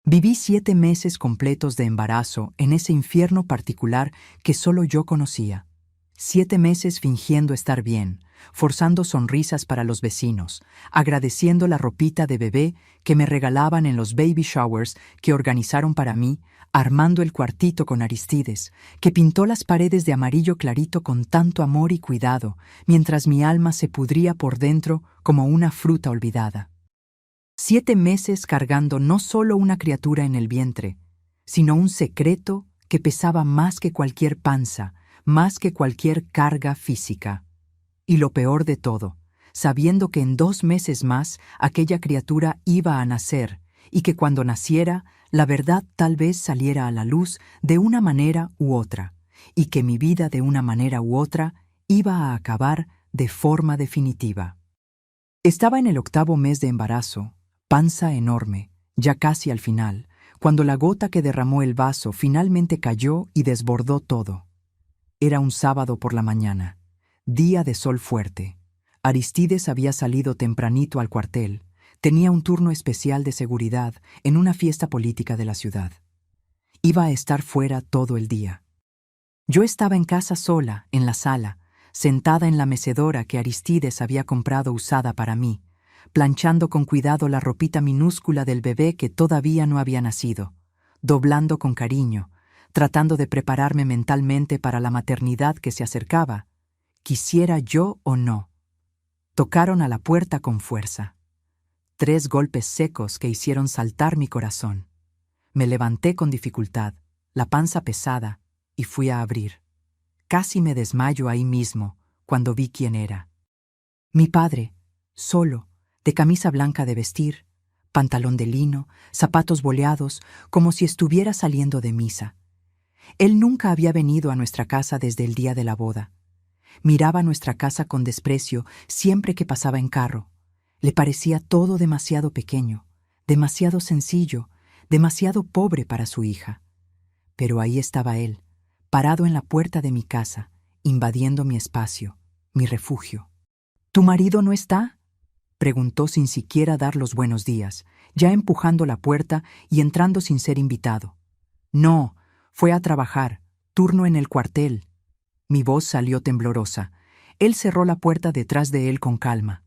Speaker 1: Viví 7 meses completos de embarazo en ese infierno particular que solo yo conocía. 7 meses fingiendo estar bien, forzando sonrisas para los vecinos, agradeciendo la ropita de bebé que me regalaban en los baby showers que organizaron para mí, armando el cuartito con Aristides, que pintó las paredes de amarillo clarito con tanto amor y cuidado, mientras mi alma se pudría por dentro como una fruta olvidada. 7 meses cargando no solo una criatura en el vientre, sino un secreto que pesaba más que cualquier panza, más que cualquier carga física. Y lo peor de todo, sabiendo que en 2 meses más aquella criatura iba a nacer y que cuando naciera, la verdad tal vez saliera a la luz de una manera u otra, y que mi vida de una manera u otra iba a acabar de forma definitiva. Estaba en el 8º mes de embarazo, panza enorme, ya casi al final, cuando la gota que derramó el vaso finalmente cayó y desbordó todo. Era un sábado por la mañana, día de sol fuerte. Aristides había salido tempranito al cuartel. Tenía un turno especial de seguridad en una fiesta política de la ciudad. Iba a estar fuera todo el día. Yo estaba en casa sola, en la sala, sentada en la mecedora que Aristides había comprado usada para mí, planchando con cuidado la ropita minúscula del bebé que todavía no había nacido, doblando con cariño, tratando de prepararme mentalmente para la maternidad que se acercaba, quisiera yo o no. Tocaron a la puerta con fuerza. 3 golpes secos que hicieron saltar mi corazón. Me levanté con dificultad, la panza pesada, y fui a abrir. Casi me desmayo ahí mismo, cuando vi quién era. Mi padre, solo, de camisa blanca de vestir, pantalón de lino, zapatos boleados, como si estuviera saliendo de misa. Él nunca había venido a nuestra casa desde el día de la boda. Miraba nuestra casa con desprecio siempre que pasaba en carro. Le parecía todo demasiado pequeño, demasiado sencillo, demasiado pobre para su hija. Pero ahí estaba él, parado en la puerta de mi casa, invadiendo mi espacio, mi refugio. ¿Tu marido no está?, preguntó sin siquiera dar los buenos días, ya empujando la puerta y entrando sin ser invitado. No, fue a trabajar, turno en el cuartel. Mi voz salió temblorosa. Él cerró la puerta detrás de él con calma.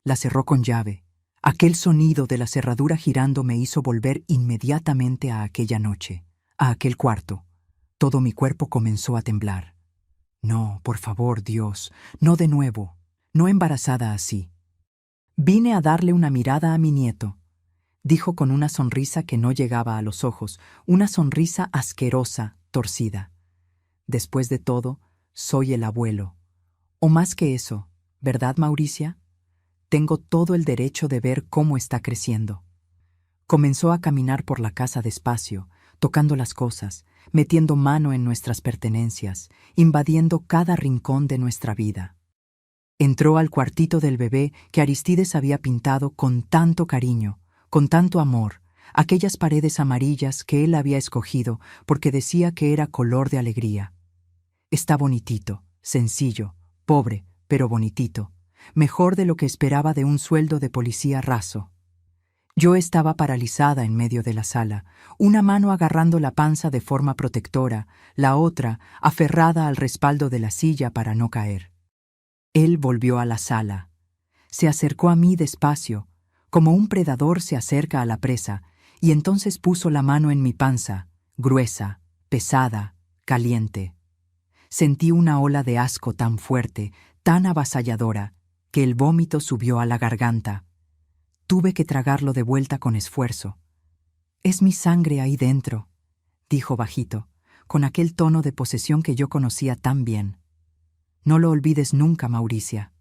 Speaker 1: La cerró con llave. Aquel sonido de la cerradura girando me hizo volver inmediatamente a aquella noche, a aquel cuarto. Todo mi cuerpo comenzó a temblar. No, por favor, Dios, no de nuevo, no embarazada así. Vine a darle una mirada a mi nieto, dijo con una sonrisa que no llegaba a los ojos, una sonrisa asquerosa, torcida. Después de todo, soy el abuelo. O más que eso, ¿verdad, Mauricia? Tengo todo el derecho de ver cómo está creciendo. Comenzó a caminar por la casa despacio, tocando las cosas, metiendo mano en nuestras pertenencias, invadiendo cada rincón de nuestra vida. Entró al cuartito del bebé que Aristides había pintado con tanto cariño, con tanto amor, aquellas paredes amarillas que él había escogido porque decía que era color de alegría. Está bonitito, sencillo, pobre, pero bonitito, mejor de lo que esperaba de un sueldo de policía raso. Yo estaba paralizada en medio de la sala, una mano agarrando la panza de forma protectora, la otra aferrada al respaldo de la silla para no caer. Él volvió a la sala. Se acercó a mí despacio, como un predador se acerca a la presa, y entonces puso la mano en mi panza, gruesa, pesada, caliente. Sentí una ola de asco tan fuerte, tan avasalladora, que el vómito subió a la garganta. Tuve que tragarlo de vuelta con esfuerzo. «Es mi sangre ahí dentro», dijo bajito, con aquel tono de posesión que yo conocía tan bien. «No lo olvides nunca, Mauricia.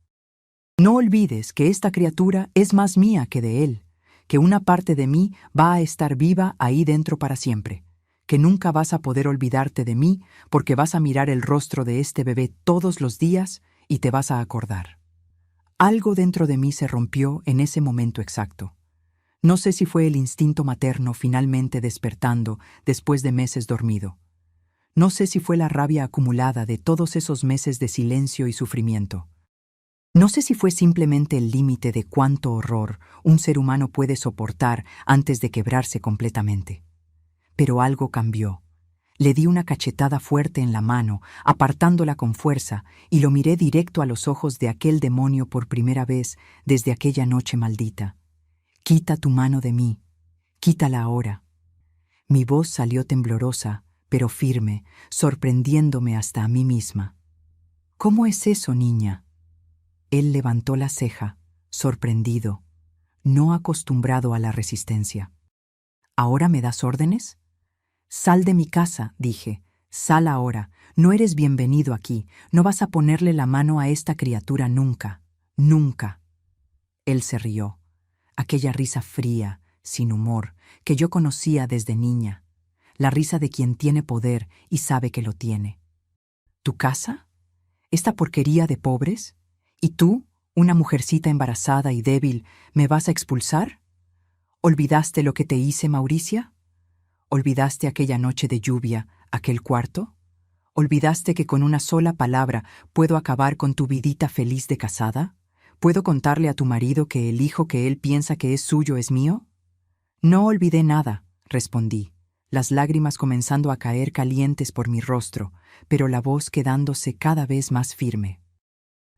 Speaker 1: No olvides que esta criatura es más mía que de él, que una parte de mí va a estar viva ahí dentro para siempre, que nunca vas a poder olvidarte de mí porque vas a mirar el rostro de este bebé todos los días y te vas a acordar». Algo dentro de mí se rompió en ese momento exacto. No sé si fue el instinto materno finalmente despertando después de meses dormido. No sé si fue la rabia acumulada de todos esos meses de silencio y sufrimiento. No sé si fue simplemente el límite de cuánto horror un ser humano puede soportar antes de quebrarse completamente. Pero algo cambió. Le di una cachetada fuerte en la mano, apartándola con fuerza, y lo miré directo a los ojos de aquel demonio por primera vez desde aquella noche maldita. «Quita tu mano de mí, quítala ahora». Mi voz salió temblorosa, pero firme, sorprendiéndome hasta a mí misma. «¿Cómo es eso, niña?». Él levantó la ceja, sorprendido, no acostumbrado a la resistencia. «¿Ahora me das órdenes?». «Sal de mi casa», dije. «Sal ahora. No eres bienvenido aquí. No vas a ponerle la mano a esta criatura nunca. Nunca». Él se rió. Aquella risa fría, sin humor, que yo conocía desde niña. La risa de quien tiene poder y sabe que lo tiene. «¿Tu casa? ¿Esta porquería de pobres? ¿Y tú, una mujercita embarazada y débil, me vas a expulsar? ¿Olvidaste lo que te hice, Mauricia? ¿Olvidaste aquella noche de lluvia, aquel cuarto? ¿Olvidaste que con una sola palabra puedo acabar con tu vidita feliz de casada? ¿Puedo contarle a tu marido que el hijo que él piensa que es suyo es mío?». «No olvidé nada», respondí, las lágrimas comenzando a caer calientes por mi rostro, pero la voz quedándose cada vez más firme.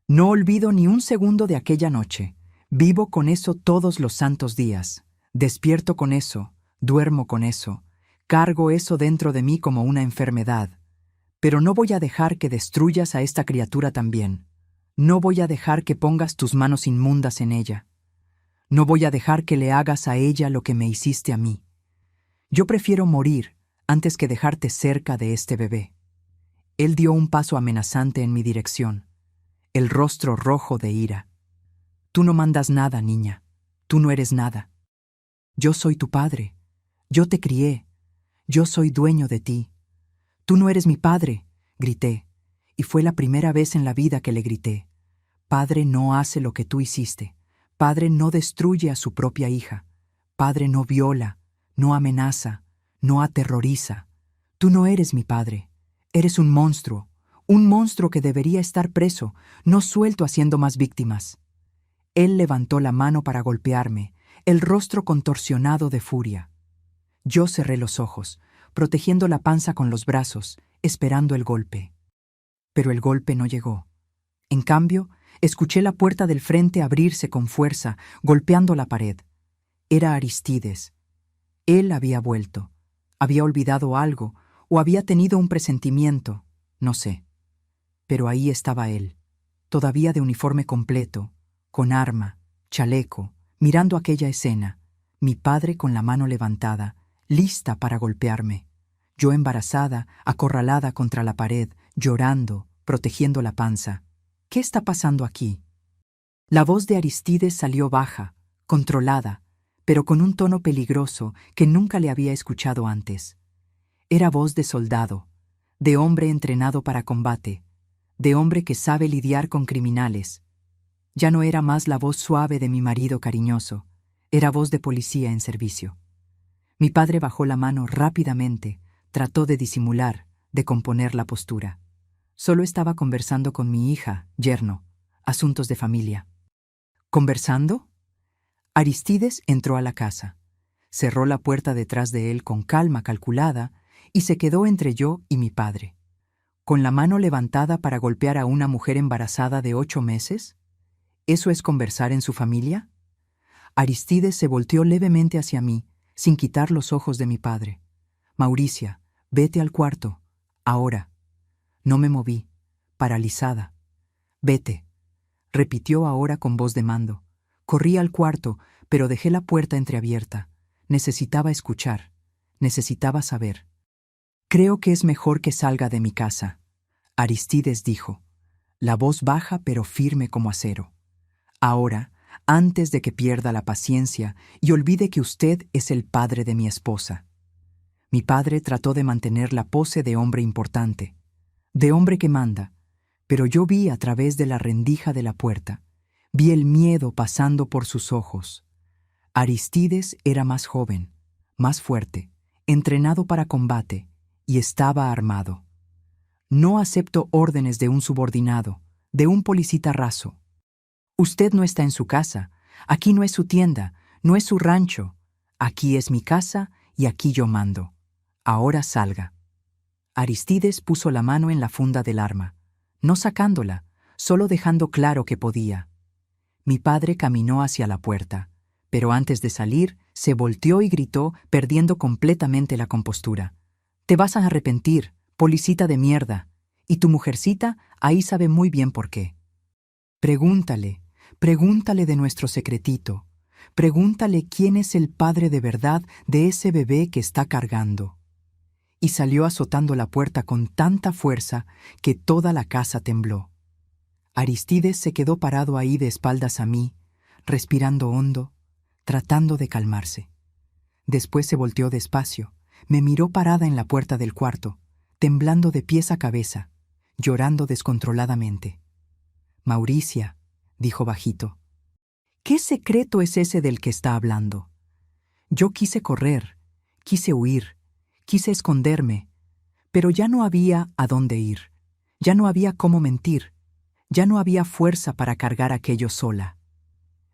Speaker 1: «No olvido ni un segundo de aquella noche. Vivo con eso todos los santos días. Despierto con eso, duermo con eso. Cargo eso dentro de mí como una enfermedad. Pero no voy a dejar que destruyas a esta criatura también. No voy a dejar que pongas tus manos inmundas en ella. No voy a dejar que le hagas a ella lo que me hiciste a mí. Yo prefiero morir antes que dejarte cerca de este bebé». Él dio un paso amenazante en mi dirección, el rostro rojo de ira. «Tú no mandas nada, niña. Tú no eres nada. Yo soy tu padre. Yo te crié. Yo soy dueño de ti. Tú no eres mi padre», grité, y fue la primera vez en la vida que le grité. «Padre no hace lo que tú hiciste. Padre no destruye a su propia hija. Padre no viola, no amenaza, no aterroriza. Tú no eres mi padre. Eres un monstruo que debería estar preso, no suelto haciendo más víctimas». Él levantó la mano para golpearme, el rostro contorsionado de furia. Yo cerré los ojos, protegiendo la panza con los brazos, esperando el golpe. Pero el golpe no llegó. En cambio, escuché la puerta del frente abrirse con fuerza, golpeando la pared. Era Aristides. Él había vuelto. Había olvidado algo, o había tenido un presentimiento, no sé. Pero ahí estaba él, todavía de uniforme completo, con arma, chaleco, mirando aquella escena, mi padre con la mano levantada, lista para golpearme. Yo embarazada, acorralada contra la pared, llorando, protegiendo la panza. ¿Qué está pasando aquí? La voz de Aristides salió baja, controlada, pero con un tono peligroso que nunca le había escuchado antes. Era voz de soldado, de hombre entrenado para combate, de hombre que sabe lidiar con criminales. Ya no era más la voz suave de mi marido cariñoso, era voz de policía en servicio. Mi padre bajó la mano rápidamente, trató de disimular, de componer la postura. Solo estaba conversando con mi hija, yerno, asuntos de familia. ¿Conversando? Aristides entró a la casa, cerró la puerta detrás de él con calma calculada y se quedó entre yo y mi padre. ¿Con la mano levantada para golpear a una mujer embarazada de 8 meses? ¿Eso es conversar en su familia? Aristides se volteó levemente hacia mí, sin quitar los ojos de mi padre. «Mauricia, vete al cuarto, ahora». No me moví, paralizada. «Vete», repitió ahora con voz de mando. Corrí al cuarto, pero dejé la puerta entreabierta. Necesitaba escuchar, necesitaba saber. «Creo que es mejor que salga de mi casa», Aristides dijo, la voz baja pero firme como acero. «Ahora, antes de que pierda la paciencia y olvide que usted es el padre de mi esposa». Mi padre trató de mantener la pose de hombre importante, de hombre que manda, pero yo vi a través de la rendija de la puerta, vi el miedo pasando por sus ojos. Aristides era más joven, más fuerte, entrenado para combate, y estaba armado. «No acepto órdenes de un subordinado, de un policita raso. Usted no está en su casa, aquí no es su tienda, no es su rancho. Aquí es mi casa y aquí yo mando. Ahora salga». Aristides puso la mano en la funda del arma, no sacándola, solo dejando claro que podía. Mi padre caminó hacia la puerta, pero antes de salir, se volteó y gritó, perdiendo completamente la compostura. «Te vas a arrepentir, policita de mierda, y tu mujercita ahí sabe muy bien por qué. Pregúntale de nuestro secretito. Pregúntale quién es el padre de verdad de ese bebé que está cargando». Y salió azotando la puerta con tanta fuerza que toda la casa tembló. Aristides se quedó parado ahí de espaldas a mí, respirando hondo, tratando de calmarse. Después se volteó despacio, me miró parada en la puerta del cuarto, temblando de pies a cabeza, llorando descontroladamente. «Mauricia», dijo bajito, «¿qué secreto es ese del que está hablando? Yo quise correr, quise huir, quise esconderme, pero ya no había a dónde ir, ya no había cómo mentir, ya no había fuerza para cargar aquello sola».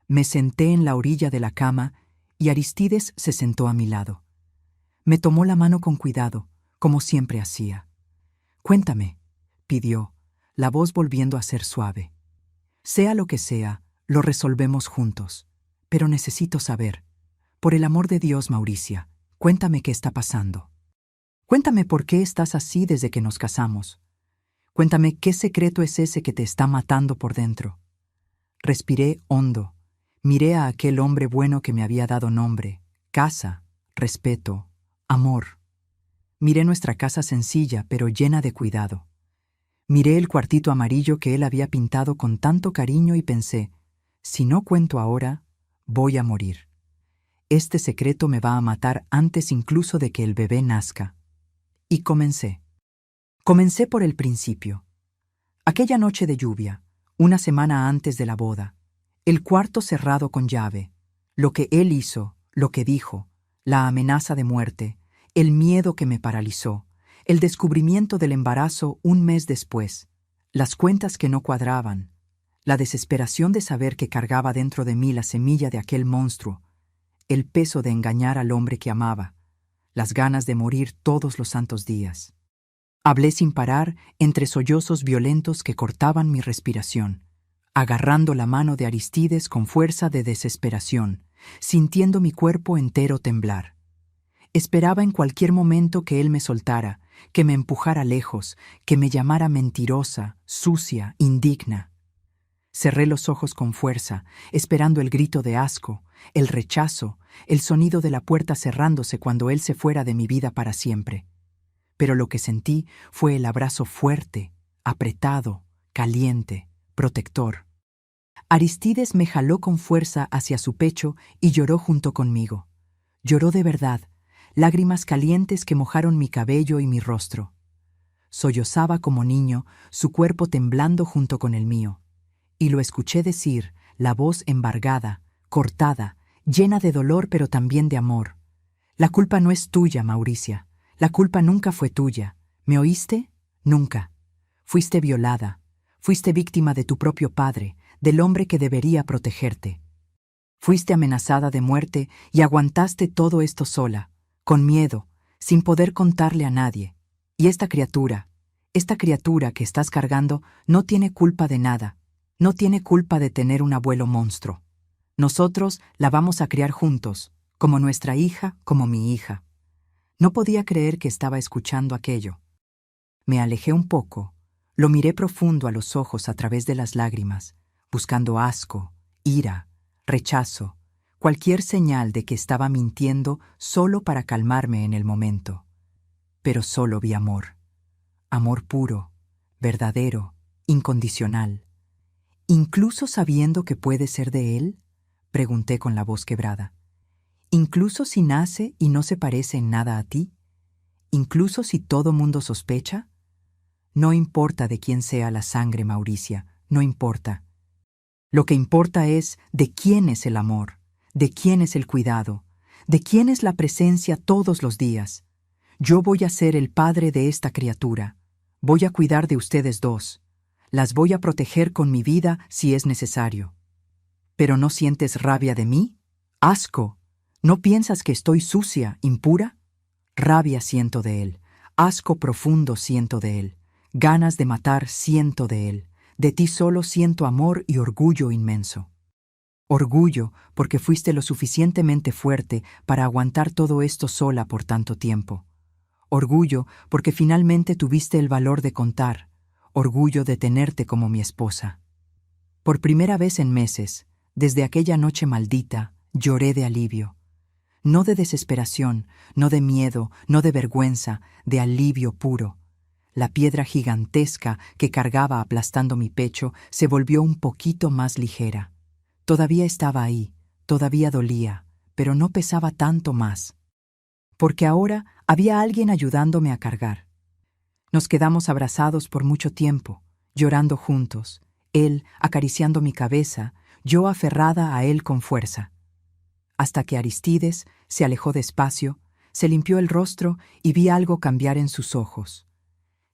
Speaker 1: Me senté en la orilla de la cama y Aristides se sentó a mi lado. Me tomó la mano con cuidado, como siempre hacía. «Cuéntame», pidió, la voz volviendo a ser suave. «Sea lo que sea, lo resolvemos juntos. Pero necesito saber. Por el amor de Dios, Mauricia, cuéntame qué está pasando. Cuéntame por qué estás así desde que nos casamos. Cuéntame qué secreto es ese que te está matando por dentro». Respiré hondo. Miré a aquel hombre bueno que me había dado nombre, casa, respeto, amor. Miré nuestra casa sencilla pero llena de cuidado. Miré el cuartito amarillo que él había pintado con tanto cariño y pensé, si no cuento ahora, voy a morir. Este secreto me va a matar antes incluso de que el bebé nazca. Y comencé. Comencé por el principio. Aquella noche de lluvia, una semana antes de la boda, el cuarto cerrado con llave, lo que él hizo, lo que dijo, la amenaza de muerte, el miedo que me paralizó, el descubrimiento del embarazo un mes después, las cuentas que no cuadraban, la desesperación de saber que cargaba dentro de mí la semilla de aquel monstruo, el peso de engañar al hombre que amaba, las ganas de morir todos los santos días. Hablé sin parar entre sollozos violentos que cortaban mi respiración, agarrando la mano de Aristides con fuerza de desesperación, sintiendo mi cuerpo entero temblar. Esperaba en cualquier momento que él me soltara, que me empujara lejos, que me llamara mentirosa, sucia, indigna. Cerré los ojos con fuerza, esperando el grito de asco, el rechazo, el sonido de la puerta cerrándose cuando él se fuera de mi vida para siempre. Pero lo que sentí fue el abrazo fuerte, apretado, caliente, protector. Aristides me jaló con fuerza hacia su pecho y lloró junto conmigo. Lloró de verdad, lágrimas calientes que mojaron mi cabello y mi rostro. Sollozaba como niño, su cuerpo temblando junto con el mío. Y lo escuché decir, la voz embargada, cortada, llena de dolor pero también de amor. «La culpa no es tuya, Mauricia. La culpa nunca fue tuya. ¿Me oíste? Nunca. Fuiste violada. Fuiste víctima de tu propio padre, del hombre que debería protegerte. Fuiste amenazada de muerte y aguantaste todo esto sola, con miedo, sin poder contarle a nadie. Y esta criatura que estás cargando, no tiene culpa de nada. No tiene culpa de tener un abuelo monstruo. Nosotros la vamos a criar juntos, como nuestra hija, como mi hija». No podía creer que estaba escuchando aquello. Me alejé un poco, lo miré profundo a los ojos a través de las lágrimas, buscando asco, ira, rechazo, cualquier señal de que estaba mintiendo solo para calmarme en el momento. Pero solo vi amor. Amor puro, verdadero, incondicional. «¿Incluso sabiendo que puede ser de él?», pregunté con la voz quebrada. «¿Incluso si nace y no se parece en nada a ti? ¿Incluso si todo mundo sospecha? No importa de quién sea la sangre, Mauricia, no importa. Lo que importa es de quién es el amor, de quién es el cuidado, de quién es la presencia todos los días. Yo voy a ser el padre de esta criatura. Voy a cuidar de ustedes dos. Las voy a proteger con mi vida si es necesario. ¿Pero no sientes rabia de mí? ¿Asco? ¿No piensas que estoy sucia, impura? Rabia siento de él, Asco profundo siento de él, ganas de matar siento de él, de ti solo siento amor y orgullo inmenso. Orgullo porque fuiste lo suficientemente fuerte para aguantar todo esto sola por tanto tiempo. Orgullo porque finalmente tuviste el valor de contar. Orgullo de tenerte como mi esposa. Por primera vez en meses, desde aquella noche maldita, lloré de alivio. No de desesperación, no de miedo, no de vergüenza, de alivio puro. La piedra gigantesca que cargaba aplastando mi pecho se volvió un poquito más ligera. Todavía estaba ahí, todavía dolía, pero no pesaba tanto más. Porque ahora había alguien ayudándome a cargar. Nos quedamos abrazados por mucho tiempo, llorando juntos, él acariciando mi cabeza, yo aferrada a él con fuerza. Hasta que Aristides se alejó despacio, se limpió el rostro y vi algo cambiar en sus ojos.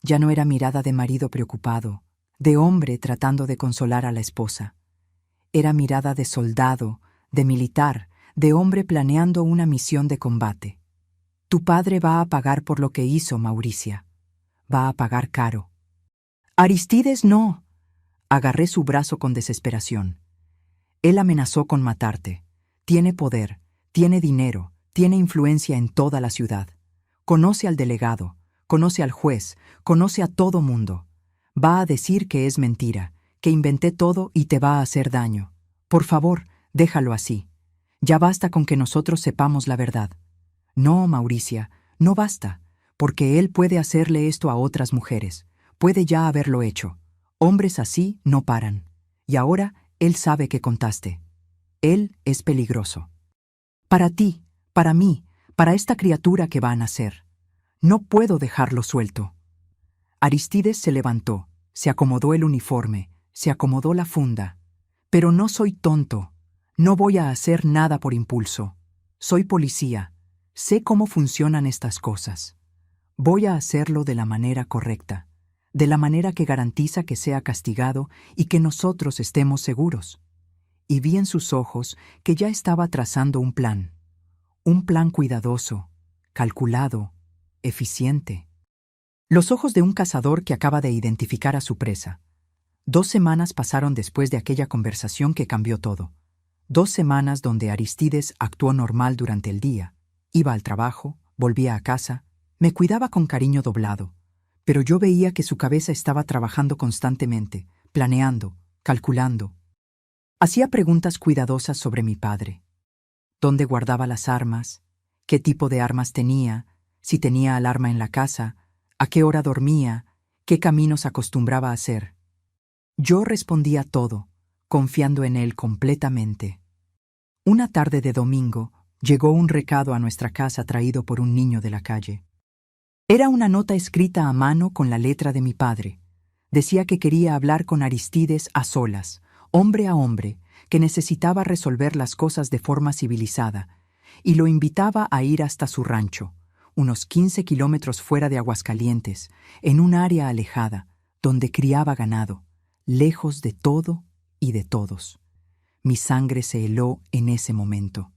Speaker 1: Ya no era mirada de marido preocupado, de hombre tratando de consolar a la esposa. Era mirada de soldado, de militar, de hombre planeando una misión de combate. Tu padre va a pagar por lo que hizo, Mauricia. Va a pagar caro. Aristides, no. Agarré su brazo con desesperación. Él amenazó con matarte. Tiene poder, tiene dinero, tiene influencia en toda la ciudad. Conoce al delegado, conoce al juez, conoce a todo mundo. Va a decir que es mentira, que inventé todo y te va a hacer daño. Por favor, déjalo así. Ya basta con que nosotros sepamos la verdad. No, Mauricia, no basta, porque él puede hacerle esto a otras mujeres. Puede ya haberlo hecho. Hombres así no paran. Y ahora él sabe que contaste. Él es peligroso. Para ti, para mí, para esta criatura que va a nacer. No puedo dejarlo suelto. Aristides se levantó, se acomodó el uniforme, se acomodó la funda. Pero no soy tonto. No voy a hacer nada por impulso. Soy policía. Sé cómo funcionan estas cosas. Voy a hacerlo de la manera correcta, de la manera que garantiza que sea castigado y que nosotros estemos seguros. Y vi en sus ojos que ya estaba trazando un plan cuidadoso, calculado, eficiente. Los ojos de un cazador que acaba de identificar a su presa. 2 semanas pasaron después de aquella conversación que cambió todo. 2 semanas donde Aristides actuó normal durante el día. Iba al trabajo, volvía a casa, me cuidaba con cariño doblado, pero yo veía que su cabeza estaba trabajando constantemente, planeando, calculando. Hacía preguntas cuidadosas sobre mi padre. ¿Dónde guardaba las armas? ¿Qué tipo de armas tenía? Si tenía alarma en la casa, ¿a qué hora dormía? ¿Qué caminos acostumbraba a hacer? Yo respondía todo, confiando en él completamente. Una tarde de domingo, llegó un recado a nuestra casa traído por un niño de la calle. Era una nota escrita a mano con la letra de mi padre. Decía que quería hablar con Aristides a solas, hombre a hombre, que necesitaba resolver las cosas de forma civilizada, y lo invitaba a ir hasta su rancho, unos 15 kilómetros fuera de Aguascalientes, en un área alejada, donde criaba ganado, lejos de todo y de todos. Mi sangre se heló en ese momento.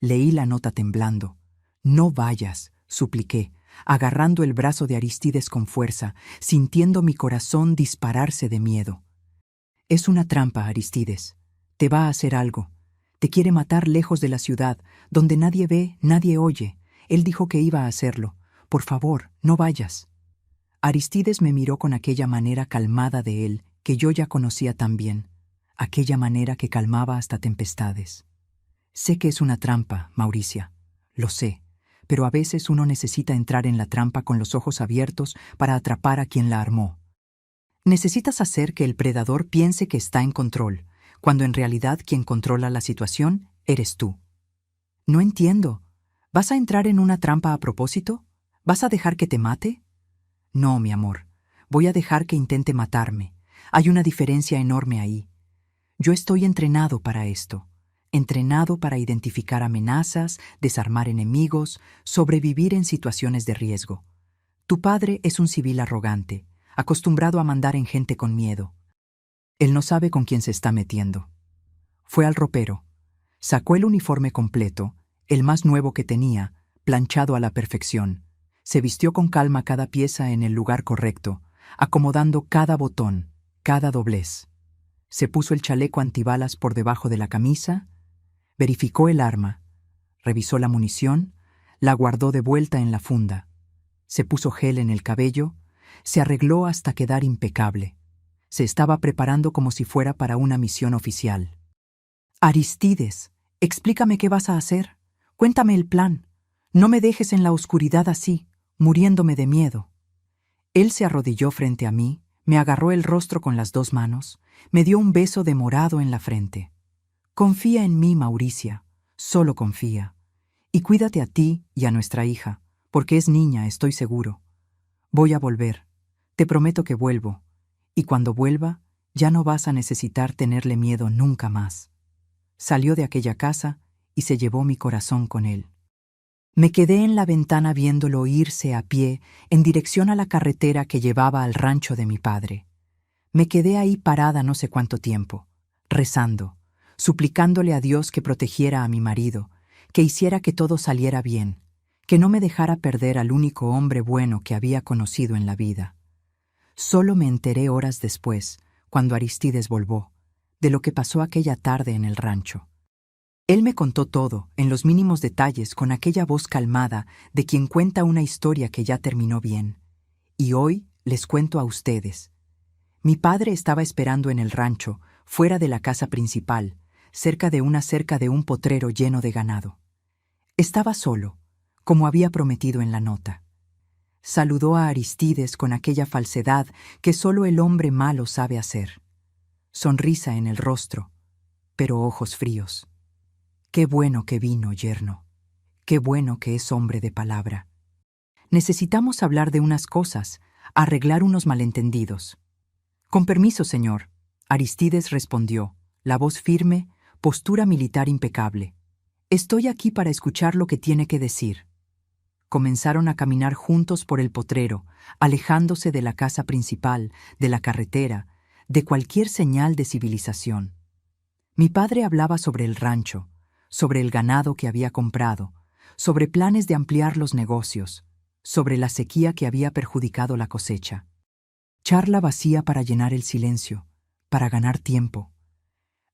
Speaker 1: Leí la nota temblando. No vayas, supliqué, agarrando el brazo de Aristides con fuerza, sintiendo mi corazón dispararse de miedo. Es una trampa, Aristides. Te va a hacer algo. Te quiere matar lejos de la ciudad, donde nadie ve, nadie oye. Él dijo que iba a hacerlo. Por favor, no vayas. Aristides me miró con aquella manera calmada de él que yo ya conocía tan bien, aquella manera que calmaba hasta tempestades. Sé que es una trampa, Mauricia, lo sé, pero a veces uno necesita entrar en la trampa con los ojos abiertos para atrapar a quien la armó. Necesitas hacer que el predador piense que está en control, cuando en realidad quien controla la situación eres tú. No entiendo. ¿Vas a entrar en una trampa a propósito? ¿Vas a dejar que te mate? No, mi amor, voy a dejar que intente matarme. Hay una diferencia enorme ahí. Yo estoy entrenado para esto. Entrenado para identificar amenazas, desarmar enemigos, sobrevivir en situaciones de riesgo. Tu padre es un civil arrogante, acostumbrado a mandar en gente con miedo. Él no sabe con quién se está metiendo. Fue al ropero, sacó el uniforme completo, el más nuevo que tenía, planchado a la perfección. Se vistió con calma cada pieza en el lugar correcto, acomodando cada botón, cada doblez. Se puso el chaleco antibalas por debajo de la camisa, verificó el arma, revisó la munición, la guardó de vuelta en la funda. Se puso gel en el cabello, se arregló hasta quedar impecable. Se estaba preparando como si fuera para una misión oficial. Aristides, explícame qué vas a hacer. Cuéntame el plan. No me dejes en la oscuridad así, muriéndome de miedo. Él se arrodilló frente a mí, me agarró el rostro con las 2 manos, me dio un beso de morado en la frente. Confía en mí, Mauricia, solo confía. Y cuídate a ti y a nuestra hija, porque es niña, estoy seguro. Voy a volver. Te prometo que vuelvo. Y cuando vuelva, ya no vas a necesitar tenerle miedo nunca más. Salió de aquella casa y se llevó mi corazón con él. Me quedé en la ventana viéndolo irse a pie en dirección a la carretera que llevaba al rancho de mi padre. Me quedé ahí parada no sé cuánto tiempo, rezando, suplicándole a Dios que protegiera a mi marido, que hiciera que todo saliera bien, que no me dejara perder al único hombre bueno que había conocido en la vida. Solo me enteré horas después, cuando Aristides volvió, de lo que pasó aquella tarde en el rancho. Él me contó todo, en los mínimos detalles, con aquella voz calmada de quien cuenta una historia que ya terminó bien. Y hoy les cuento a ustedes. Mi padre estaba esperando en el rancho, fuera de la casa principal, cerca de una cerca de un potrero lleno de ganado. Estaba solo, como había prometido en la nota. Saludó a Aristides con aquella falsedad que solo el hombre malo sabe hacer. Sonrisa en el rostro, pero ojos fríos. Qué bueno que vino, yerno. Qué bueno que es hombre de palabra. Necesitamos hablar de unas cosas, arreglar unos malentendidos. Con permiso, señor. Aristides respondió, la voz firme, postura militar impecable. Estoy aquí para escuchar lo que tiene que decir. Comenzaron a caminar juntos por el potrero, alejándose de la casa principal, de la carretera, de cualquier señal de civilización. Mi padre hablaba sobre el rancho, sobre el ganado que había comprado, sobre planes de ampliar los negocios, sobre la sequía que había perjudicado la cosecha. Charla vacía para llenar el silencio, para ganar tiempo.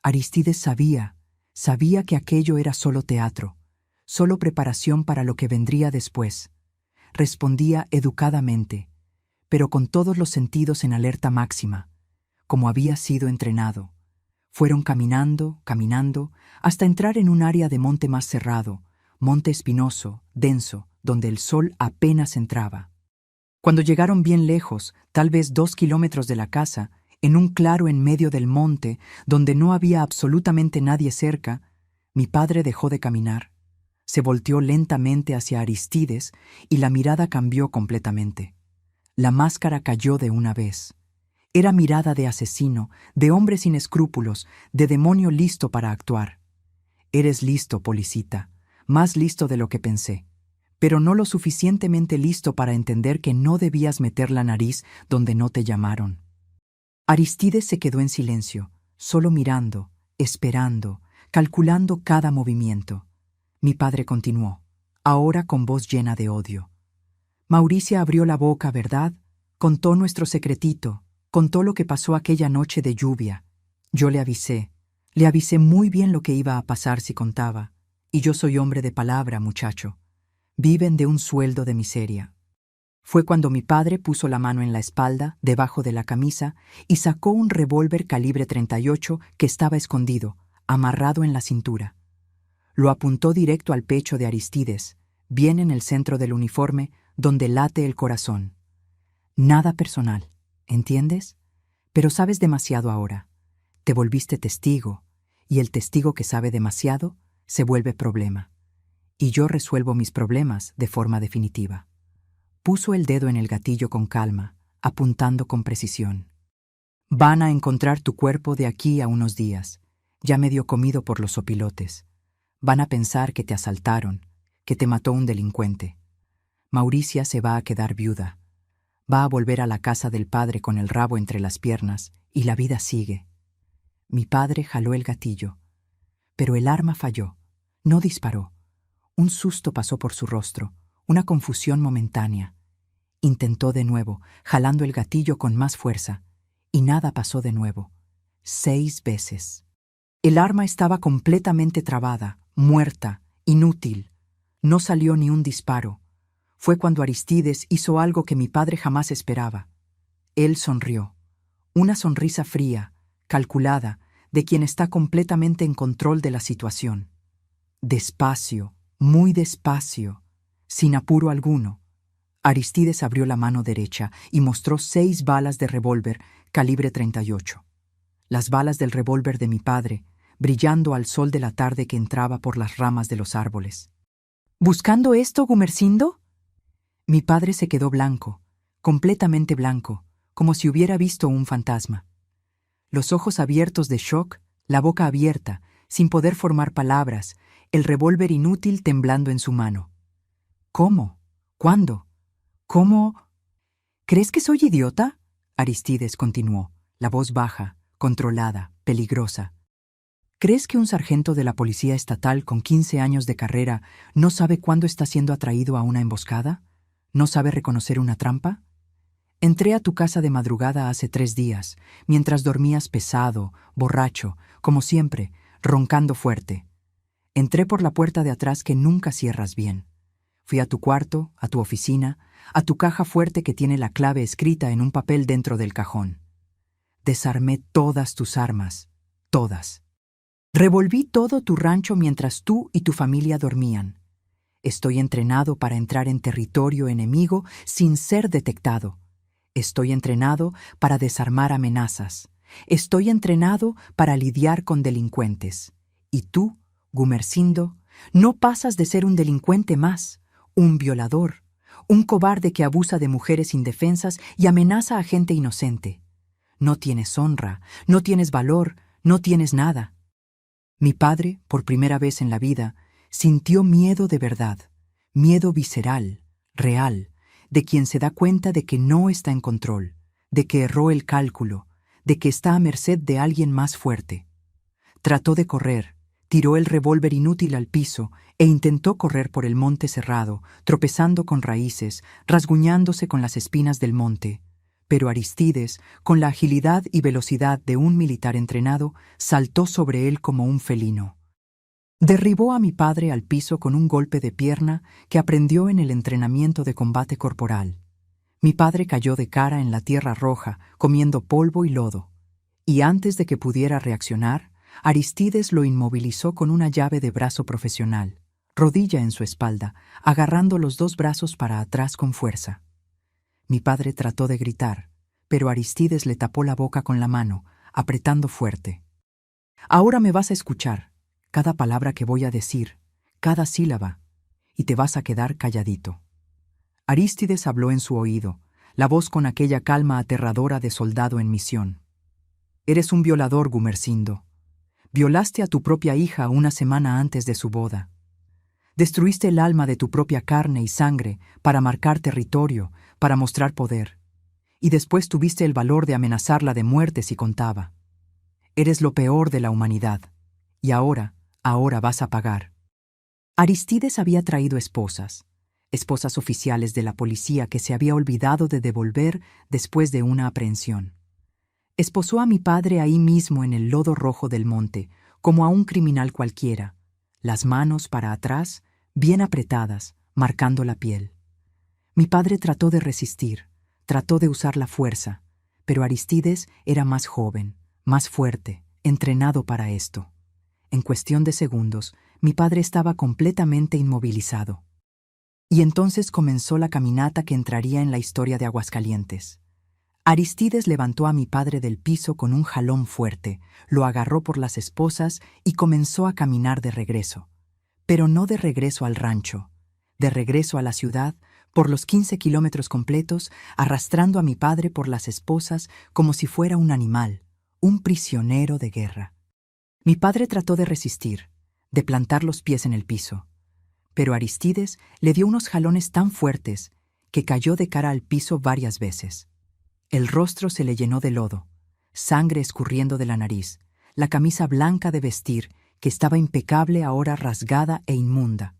Speaker 1: Aristides sabía que aquello era solo teatro, solo preparación para lo que vendría después. Respondía educadamente, pero con todos los sentidos en alerta máxima, como había sido entrenado. Fueron caminando, hasta entrar en un área de monte más cerrado, monte espinoso, denso, donde el sol apenas entraba. Cuando llegaron bien lejos, tal vez 2 kilómetros de la casa, en un claro en medio del monte, donde no había absolutamente nadie cerca, mi padre dejó de caminar. Se volteó lentamente hacia Aristides y la mirada cambió completamente. La máscara cayó de una vez. Era mirada de asesino, de hombre sin escrúpulos, de demonio listo para actuar. Eres listo, Policita, más listo de lo que pensé, pero no lo suficientemente listo para entender que no debías meter la nariz donde no te llamaron. Aristides se quedó en silencio, solo mirando, esperando, calculando cada movimiento. Mi padre continuó, ahora con voz llena de odio. Mauricia abrió la boca, ¿verdad? Contó nuestro secretito, contó lo que pasó aquella noche de lluvia. Yo le avisé muy bien lo que iba a pasar si contaba, y yo soy hombre de palabra, muchacho. Viven de un sueldo de miseria. Fue cuando mi padre puso la mano en la espalda, debajo de la camisa, y sacó un revólver calibre 38 que estaba escondido, amarrado en la cintura. Lo apuntó directo al pecho de Aristides, bien en el centro del uniforme, donde late el corazón. Nada personal, ¿entiendes? Pero sabes demasiado ahora. Te volviste testigo, y el testigo que sabe demasiado se vuelve problema. Y yo resuelvo mis problemas de forma definitiva. Puso el dedo en el gatillo con calma, apuntando con precisión. Van a encontrar tu cuerpo de aquí a unos días, ya medio comido por los opilotes. Van a pensar que te asaltaron, que te mató un delincuente. Mauricia se va a quedar viuda. Va a volver a la casa del padre con el rabo entre las piernas, y la vida sigue. Mi padre jaló el gatillo, pero el arma falló. No disparó. Un susto pasó por su rostro, una confusión momentánea. Intentó de nuevo, jalando el gatillo con más fuerza, y nada pasó de nuevo. 6 veces. El arma estaba completamente trabada, muerta, inútil. No salió ni un disparo. Fue cuando Aristides hizo algo que mi padre jamás esperaba. Él sonrió. Una sonrisa fría, calculada, de quien está completamente en control de la situación. Despacio, muy despacio, sin apuro alguno. Aristides abrió la mano derecha y mostró 6 balas de revólver calibre 38. Las balas del revólver de mi padre, brillando al sol de la tarde que entraba por las ramas de los árboles. ¿Buscando esto, Gumersindo? Mi padre se quedó blanco, completamente blanco, como si hubiera visto un fantasma. Los ojos abiertos de shock, la boca abierta, sin poder formar palabras, el revólver inútil temblando en su mano. ¿Cómo? ¿Cuándo? ¿Cómo? ¿Crees que soy idiota? Aristides continuó, la voz baja, controlada, peligrosa. ¿Crees que un sargento de la policía estatal con 15 años de carrera no sabe cuándo está siendo atraído a una emboscada? ¿No sabe reconocer una trampa? Entré a tu casa de madrugada hace 3 días, mientras dormías pesado, borracho, como siempre, roncando fuerte. Entré por la puerta de atrás que nunca cierras bien. Fui a tu cuarto, a tu oficina, a tu caja fuerte que tiene la clave escrita en un papel dentro del cajón. Desarmé todas tus armas, todas. Revolví todo tu rancho mientras tú y tu familia dormían. Estoy entrenado para entrar en territorio enemigo sin ser detectado. Estoy entrenado para desarmar amenazas. Estoy entrenado para lidiar con delincuentes. Y tú, Gumersindo, no pasas de ser un delincuente más, un violador, un cobarde que abusa de mujeres indefensas y amenaza a gente inocente. No tienes honra, no tienes valor, no tienes nada. Mi padre, por primera vez en la vida, sintió miedo de verdad, miedo visceral, real, de quien se da cuenta de que no está en control, de que erró el cálculo, de que está a merced de alguien más fuerte. Trató de correr, tiró el revólver inútil al piso e intentó correr por el monte cerrado, tropezando con raíces, rasguñándose con las espinas del monte. Pero Aristides, con la agilidad y velocidad de un militar entrenado, saltó sobre él como un felino. Derribó a mi padre al piso con un golpe de pierna que aprendió en el entrenamiento de combate corporal. Mi padre cayó de cara en la tierra roja, comiendo polvo y lodo. Y antes de que pudiera reaccionar, Aristides lo inmovilizó con una llave de brazo profesional, rodilla en su espalda, agarrando los 2 brazos para atrás con fuerza. Mi padre trató de gritar, pero Aristides le tapó la boca con la mano, apretando fuerte. Ahora me vas a escuchar, cada palabra que voy a decir, cada sílaba, y te vas a quedar calladito. Aristides habló en su oído, la voz con aquella calma aterradora de soldado en misión. Eres un violador, Gumersindo. Violaste a tu propia hija una semana antes de su boda. Destruiste el alma de tu propia carne y sangre para marcar territorio, para mostrar poder. Y después tuviste el valor de amenazarla de muerte si contaba. Eres lo peor de la humanidad. Y ahora vas a pagar. Aristides había traído esposas oficiales de la policía que se había olvidado de devolver después de una aprehensión. Esposó a mi padre ahí mismo en el lodo rojo del monte, como a un criminal cualquiera, las manos para atrás, bien apretadas, marcando la piel. Mi padre trató de resistir, trató de usar la fuerza, pero Aristides era más joven, más fuerte, entrenado para esto. En cuestión de segundos, mi padre estaba completamente inmovilizado. Y entonces comenzó la caminata que entraría en la historia de Aguascalientes. Aristides levantó a mi padre del piso con un jalón fuerte, lo agarró por las esposas y comenzó a caminar de regreso. Pero no de regreso al rancho, de regreso a la ciudad, por los 15 kilómetros completos, arrastrando a mi padre por las esposas como si fuera un animal, un prisionero de guerra. Mi padre trató de resistir, de plantar los pies en el piso, pero Aristides le dio unos jalones tan fuertes que cayó de cara al piso varias veces. El rostro se le llenó de lodo, sangre escurriendo de la nariz, la camisa blanca de vestir, que estaba impecable ahora rasgada e inmunda.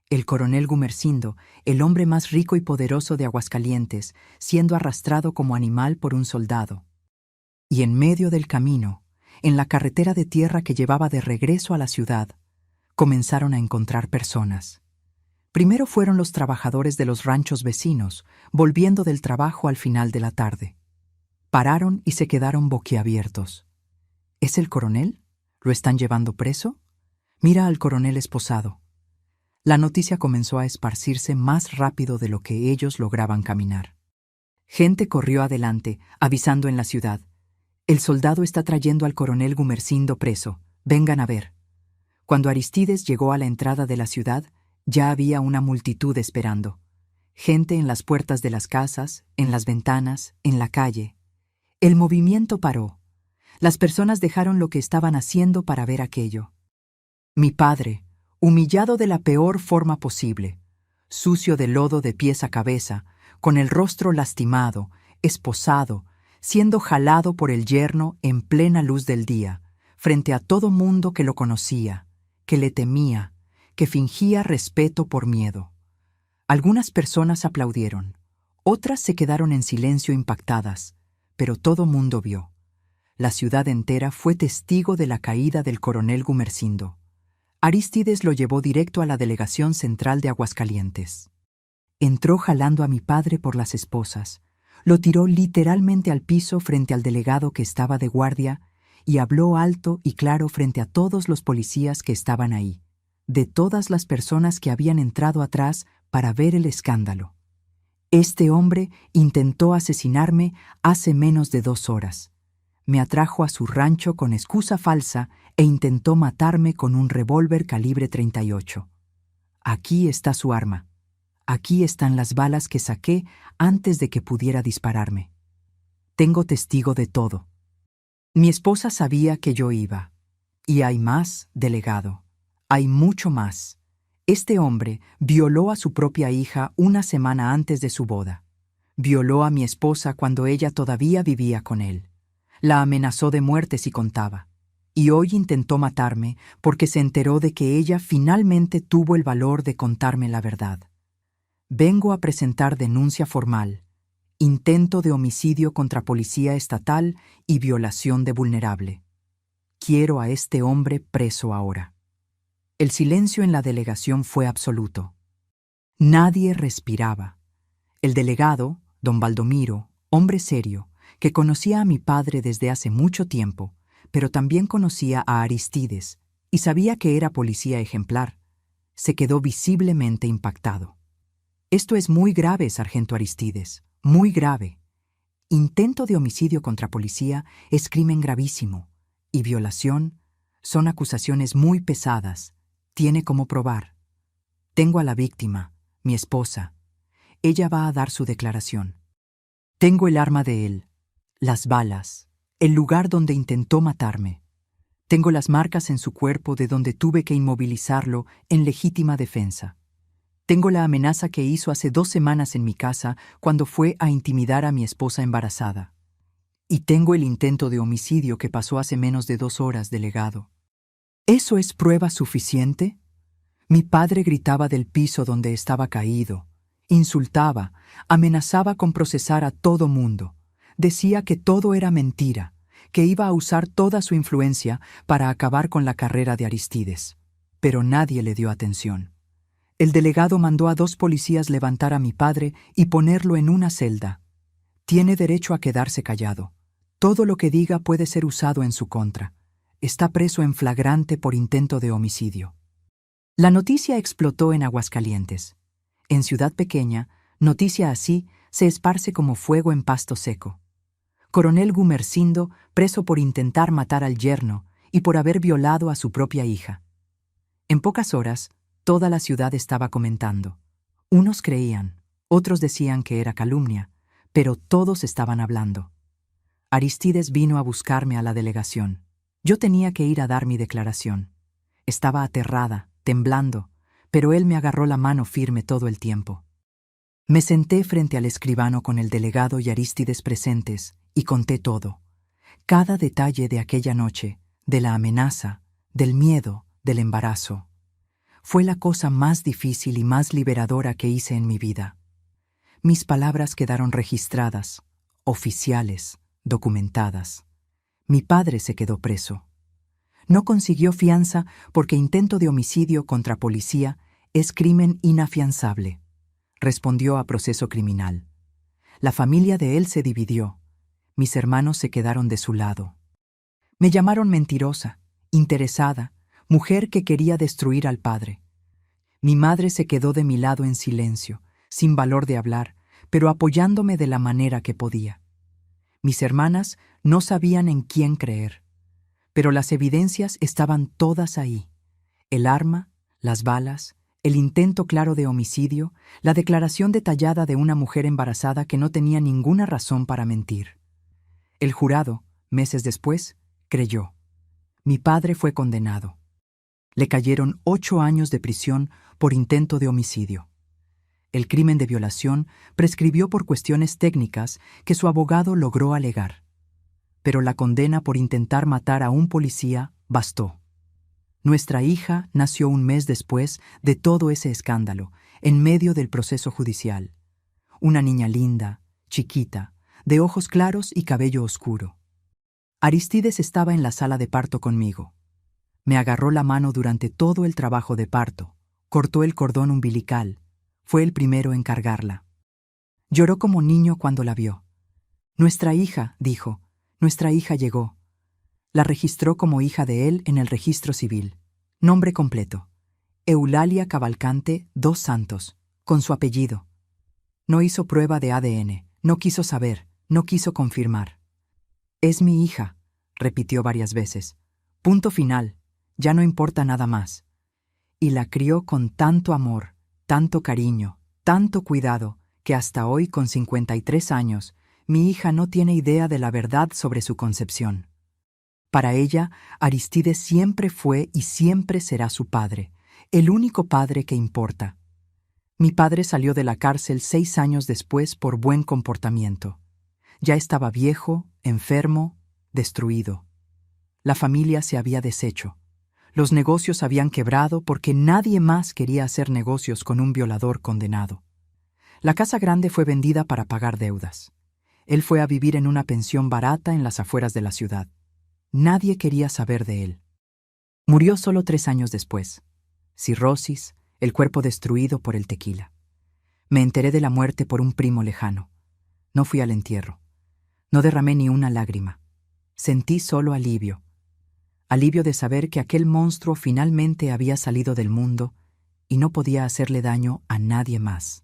Speaker 1: El coronel Gumersindo, el hombre más rico y poderoso de Aguascalientes, siendo arrastrado como animal por un soldado. Y en medio del camino, en la carretera de tierra que llevaba de regreso a la ciudad, comenzaron a encontrar personas. Primero fueron los trabajadores de los ranchos vecinos, volviendo del trabajo al final de la tarde. Pararon y se quedaron boquiabiertos. ¿Es el coronel? ¿Lo están llevando preso? Mira al coronel esposado. La noticia comenzó a esparcirse más rápido de lo que ellos lograban caminar. Gente corrió adelante, avisando en la ciudad. El soldado está trayendo al coronel Gumersindo preso. Vengan a ver. Cuando Aristides llegó a la entrada de la ciudad, ya había una multitud esperando. Gente en las puertas de las casas, en las ventanas, en la calle. El movimiento paró. Las personas dejaron lo que estaban haciendo para ver aquello. Mi padre, humillado de la peor forma posible, sucio de lodo de pies a cabeza, con el rostro lastimado, esposado, siendo jalado por el yerno en plena luz del día, frente a todo mundo que lo conocía, que le temía, que fingía respeto por miedo. Algunas personas aplaudieron, otras se quedaron en silencio impactadas, pero todo mundo vio. La ciudad entera fue testigo de la caída del coronel Gumersindo. Aristides lo llevó directo a la delegación central de Aguascalientes. Entró jalando a mi padre por las esposas, lo tiró literalmente al piso frente al delegado que estaba de guardia y habló alto y claro frente a todos los policías que estaban ahí, de todas las personas que habían entrado atrás para ver el escándalo. Este hombre intentó asesinarme hace menos de 2 horas. Me atrajo a su rancho con excusa falsa e intentó matarme con un revólver calibre 38. Aquí está su arma. Aquí están las balas que saqué antes de que pudiera dispararme. Tengo testigo de todo. Mi esposa sabía que yo iba. Y hay más, delegado. Hay mucho más. Este hombre violó a su propia hija una semana antes de su boda. Violó a mi esposa cuando ella todavía vivía con él. La amenazó de muerte si contaba. Y hoy intentó matarme porque se enteró de que ella finalmente tuvo el valor de contarme la verdad. Vengo a presentar denuncia formal, intento de homicidio contra policía estatal y violación de vulnerable. Quiero a este hombre preso ahora. El silencio en la delegación fue absoluto. Nadie respiraba. El delegado, don Baldomiro, hombre serio, que conocía a mi padre desde hace mucho tiempo, pero también conocía a Aristides y sabía que era policía ejemplar, se quedó visiblemente impactado. Esto es muy grave, sargento Aristides, muy grave. Intento de homicidio contra policía es crimen gravísimo, y violación son acusaciones muy pesadas. Tiene cómo probar. Tengo a la víctima, mi esposa. Ella va a dar su declaración. Tengo el arma de él, las balas, el lugar donde intentó matarme. Tengo las marcas en su cuerpo de donde tuve que inmovilizarlo en legítima defensa. Tengo la amenaza que hizo hace 2 semanas en mi casa cuando fue a intimidar a mi esposa embarazada. Y tengo el intento de homicidio que pasó hace menos de 2 horas, delegado. ¿Eso es prueba suficiente? Mi padre gritaba del piso donde estaba caído, insultaba, amenazaba con procesar a todo mundo. Decía que todo era mentira, que iba a usar toda su influencia para acabar con la carrera de Aristides. Pero nadie le dio atención. El delegado mandó a 2 policías levantar a mi padre y ponerlo en una celda. Tiene derecho a quedarse callado. Todo lo que diga puede ser usado en su contra. Está preso en flagrante por intento de homicidio. La noticia explotó en Aguascalientes. En ciudad pequeña, noticia así se esparce como fuego en pasto seco. Coronel Gumersindo preso por intentar matar al yerno y por haber violado a su propia hija. En pocas horas, toda la ciudad estaba comentando. Unos creían, otros decían que era calumnia, pero todos estaban hablando. Aristides vino a buscarme a la delegación. Yo tenía que ir a dar mi declaración. Estaba aterrada, temblando, pero él me agarró la mano firme todo el tiempo. Me senté frente al escribano con el delegado y Aristides presentes y conté todo. Cada detalle de aquella noche, de la amenaza, del miedo, del embarazo. Fue la cosa más difícil y más liberadora que hice en mi vida. Mis palabras quedaron registradas, oficiales, documentadas. Mi padre se quedó preso. No consiguió fianza porque intento de homicidio contra policía es crimen inafianzable. Respondió a proceso criminal. La familia de él se dividió. Mis hermanos se quedaron de su lado. Me llamaron mentirosa, interesada, mujer que quería destruir al padre. Mi madre se quedó de mi lado en silencio, sin valor de hablar, pero apoyándome de la manera que podía. Mis hermanas no sabían en quién creer, pero las evidencias estaban todas ahí. El arma, las balas, el intento claro de homicidio, la declaración detallada de una mujer embarazada que no tenía ninguna razón para mentir. El jurado, meses después, creyó. Mi padre fue condenado. Le cayeron 8 años de prisión por intento de homicidio. El crimen de violación prescribió por cuestiones técnicas que su abogado logró alegar. Pero la condena por intentar matar a un policía bastó. Nuestra hija nació un mes después de todo ese escándalo, en medio del proceso judicial. Una niña linda, chiquita, de ojos claros y cabello oscuro. Aristides estaba en la sala de parto conmigo. Me agarró la mano durante todo el trabajo de parto, cortó el cordón umbilical, fue el primero en cargarla. Lloró como niño cuando la vio. Nuestra hija, dijo, nuestra hija llegó. La registró como hija de él en el registro civil. Nombre completo: Eulalia Cavalcante dos Santos, con su apellido. No hizo prueba de ADN, no quiso saber, no quiso confirmar. Es mi hija, repitió varias veces. Punto final, ya no importa nada más. Y la crió con tanto amor, tanto cariño, tanto cuidado, que hasta hoy, con 53 años, mi hija no tiene idea de la verdad sobre su concepción. Para ella, Aristides siempre fue y siempre será su padre, el único padre que importa. Mi padre salió de la cárcel 6 años después por buen comportamiento. Ya estaba viejo, enfermo, destruido. La familia se había deshecho. Los negocios habían quebrado porque nadie más quería hacer negocios con un violador condenado. La casa grande fue vendida para pagar deudas. Él fue a vivir en una pensión barata en las afueras de la ciudad. Nadie quería saber de él. Murió solo 3 años después. Cirrosis, el cuerpo destruido por el tequila. Me enteré de la muerte por un primo lejano. No fui al entierro. No derramé ni una lágrima. Sentí solo alivio. Alivio de saber que aquel monstruo finalmente había salido del mundo y no podía hacerle daño a nadie más.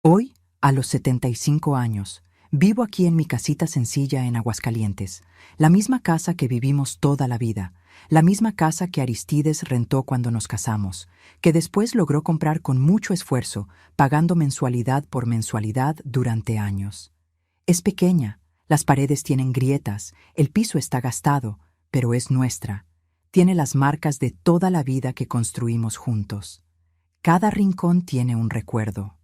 Speaker 1: Hoy, a los 75 años, vivo aquí en mi casita sencilla en Aguascalientes, la misma casa que vivimos toda la vida, la misma casa que Aristides rentó cuando nos casamos, que después logró comprar con mucho esfuerzo, pagando mensualidad por mensualidad durante años. Es pequeña, las paredes tienen grietas, el piso está gastado, pero es nuestra. Tiene las marcas de toda la vida que construimos juntos. Cada rincón tiene un recuerdo.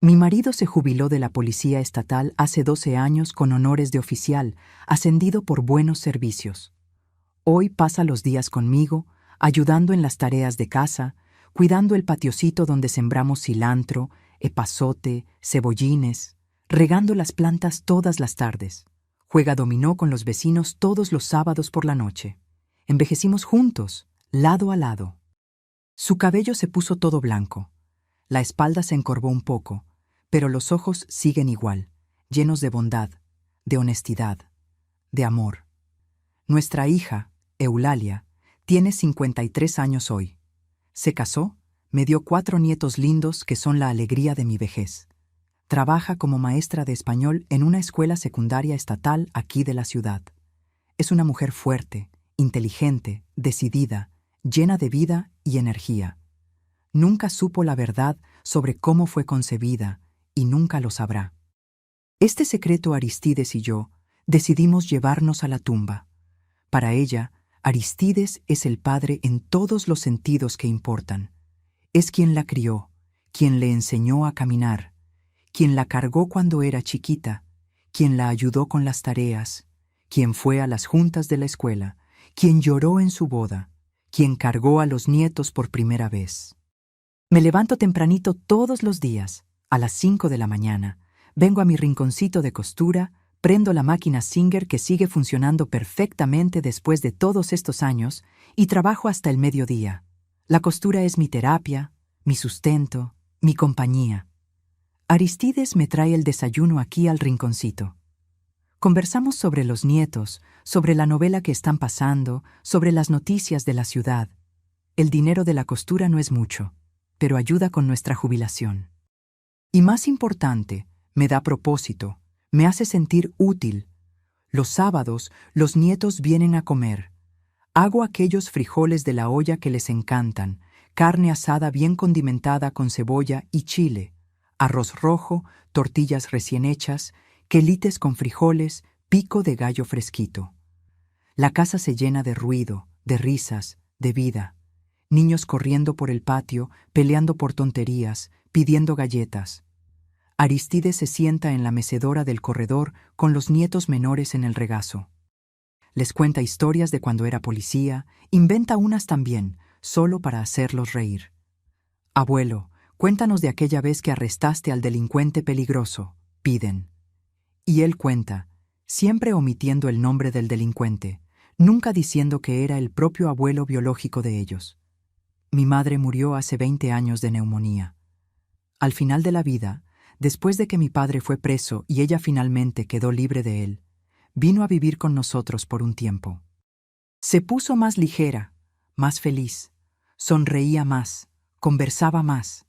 Speaker 1: Mi marido se jubiló de la Policía Estatal hace 12 años con honores de oficial, ascendido por buenos servicios. Hoy pasa los días conmigo, ayudando en las tareas de casa, cuidando el patiocito donde sembramos cilantro, epazote, cebollines, regando las plantas todas las tardes. Juega dominó con los vecinos todos los sábados por la noche. Envejecimos juntos, lado a lado. Su cabello se puso todo blanco. La espalda se encorvó un poco, pero los ojos siguen igual, llenos de bondad, de honestidad, de amor. Nuestra hija, Eulalia, tiene 53 años hoy. Se casó, me dio 4 nietos lindos que son la alegría de mi vejez. Trabaja como maestra de español en una escuela secundaria estatal aquí de la ciudad. Es una mujer fuerte, inteligente, decidida, llena de vida y energía. Nunca supo la verdad sobre cómo fue concebida y nunca lo sabrá. Este secreto Aristides y yo decidimos llevarnos a la tumba. Para ella, Aristides es el padre en todos los sentidos que importan. Es quien la crió, quien le enseñó a caminar, quien la cargó cuando era chiquita, quien la ayudó con las tareas, quien fue a las juntas de la escuela, quien lloró en su boda, quien cargó a los nietos por primera vez. Me levanto tempranito todos los días, a las 5 de la mañana. Vengo a mi rinconcito de costura, prendo la máquina Singer que sigue funcionando perfectamente después de todos estos años y trabajo hasta el mediodía. La costura es mi terapia, mi sustento, mi compañía. Aristides me trae el desayuno aquí al rinconcito. Conversamos sobre los nietos, sobre la novela que están pasando, sobre las noticias de la ciudad. El dinero de la costura no es mucho, pero ayuda con nuestra jubilación. Y más importante, me da propósito, me hace sentir útil. Los sábados, los nietos vienen a comer. Hago aquellos frijoles de la olla que les encantan, carne asada bien condimentada con cebolla y chile, arroz rojo, tortillas recién hechas, quelites con frijoles, pico de gallo fresquito. La casa se llena de ruido, de risas, de vida. Niños corriendo por el patio, peleando por tonterías, pidiendo galletas. Aristides se sienta en la mecedora del corredor con los nietos menores en el regazo. Les cuenta historias de cuando era policía, inventa unas también, solo para hacerlos reír. Abuelo, cuéntanos de aquella vez que arrestaste al delincuente peligroso, piden. Y él cuenta, siempre omitiendo el nombre del delincuente, nunca diciendo que era el propio abuelo biológico de ellos. Mi madre murió hace 20 años de neumonía. Al final de la vida, después de que mi padre fue preso y ella finalmente quedó libre de él, vino a vivir con nosotros por un tiempo. Se puso más ligera, más feliz, sonreía más, conversaba más.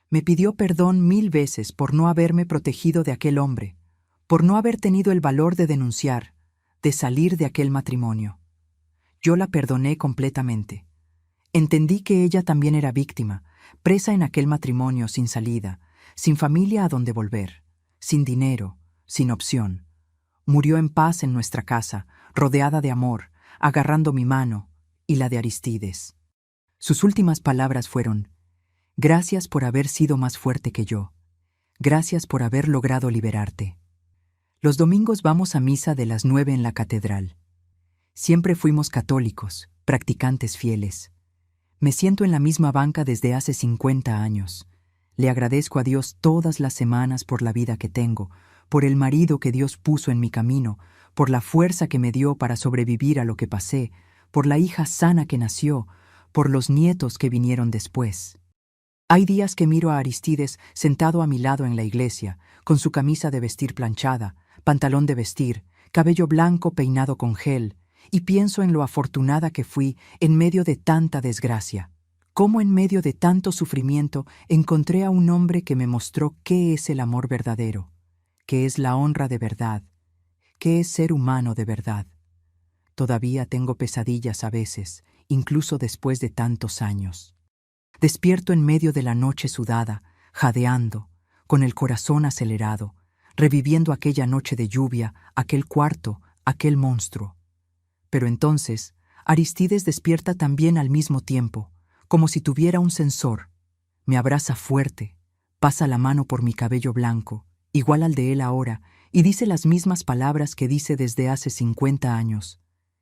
Speaker 1: Me pidió perdón 1000 veces por no haberme protegido de aquel hombre, por no haber tenido el valor de denunciar, de salir de aquel matrimonio. Yo la perdoné completamente. Entendí que ella también era víctima, presa en aquel matrimonio sin salida, sin familia a donde volver, sin dinero, sin opción. Murió en paz en nuestra casa, rodeada de amor, agarrando mi mano y la de Aristides. Sus últimas palabras fueron: gracias por haber sido más fuerte que yo. Gracias por haber logrado liberarte. Los domingos vamos a misa de las 9 en la catedral. Siempre fuimos católicos, practicantes fieles. Me siento en la misma banca desde hace 50 años. Le agradezco a Dios todas las semanas por la vida que tengo, por el marido que Dios puso en mi camino, por la fuerza que me dio para sobrevivir a lo que pasé, por la hija sana que nació, por los nietos que vinieron después. Hay días que miro a Aristides sentado a mi lado en la iglesia, con su camisa de vestir planchada, pantalón de vestir, cabello blanco peinado con gel, y pienso en lo afortunada que fui en medio de tanta desgracia. Cómo en medio de tanto sufrimiento encontré a un hombre que me mostró qué es el amor verdadero, qué es la honra de verdad, qué es ser humano de verdad. Todavía tengo pesadillas a veces, incluso después de tantos años. Despierto en medio de la noche sudada, jadeando, con el corazón acelerado, reviviendo aquella noche de lluvia, aquel cuarto, aquel monstruo. Pero entonces, Aristides despierta también al mismo tiempo, como si tuviera un sensor. Me abraza fuerte, pasa la mano por mi cabello blanco, igual al de él ahora, y dice las mismas palabras que dice desde hace 50 años.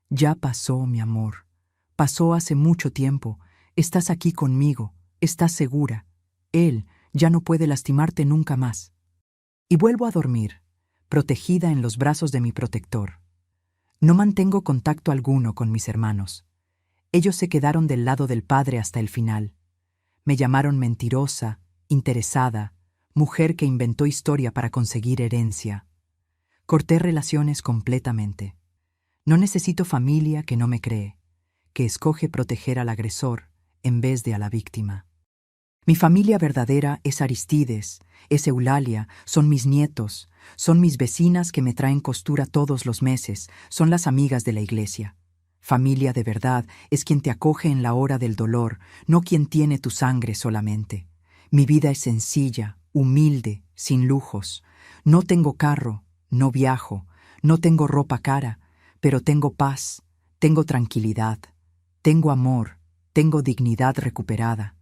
Speaker 1: Ya pasó, mi amor. Pasó hace mucho tiempo. Estás aquí conmigo. Estás segura. Él ya no puede lastimarte nunca más. Y vuelvo a dormir, protegida en los brazos de mi protector. No mantengo contacto alguno con mis hermanos. Ellos se quedaron del lado del padre hasta el final. Me llamaron mentirosa, interesada, mujer que inventó historia para conseguir herencia. Corté relaciones completamente. No necesito familia que no me cree, que escoge proteger al agresor en vez de a la víctima. Mi familia verdadera es Aristides, es Eulalia, son mis nietos, son mis vecinas que me traen costura todos los meses, son las amigas de la iglesia. Familia de verdad es quien te acoge en la hora del dolor, no quien tiene tu sangre solamente. Mi vida es sencilla, humilde, sin lujos. No tengo carro, no viajo, no tengo ropa cara, pero tengo paz, tengo tranquilidad, tengo amor, tengo dignidad recuperada.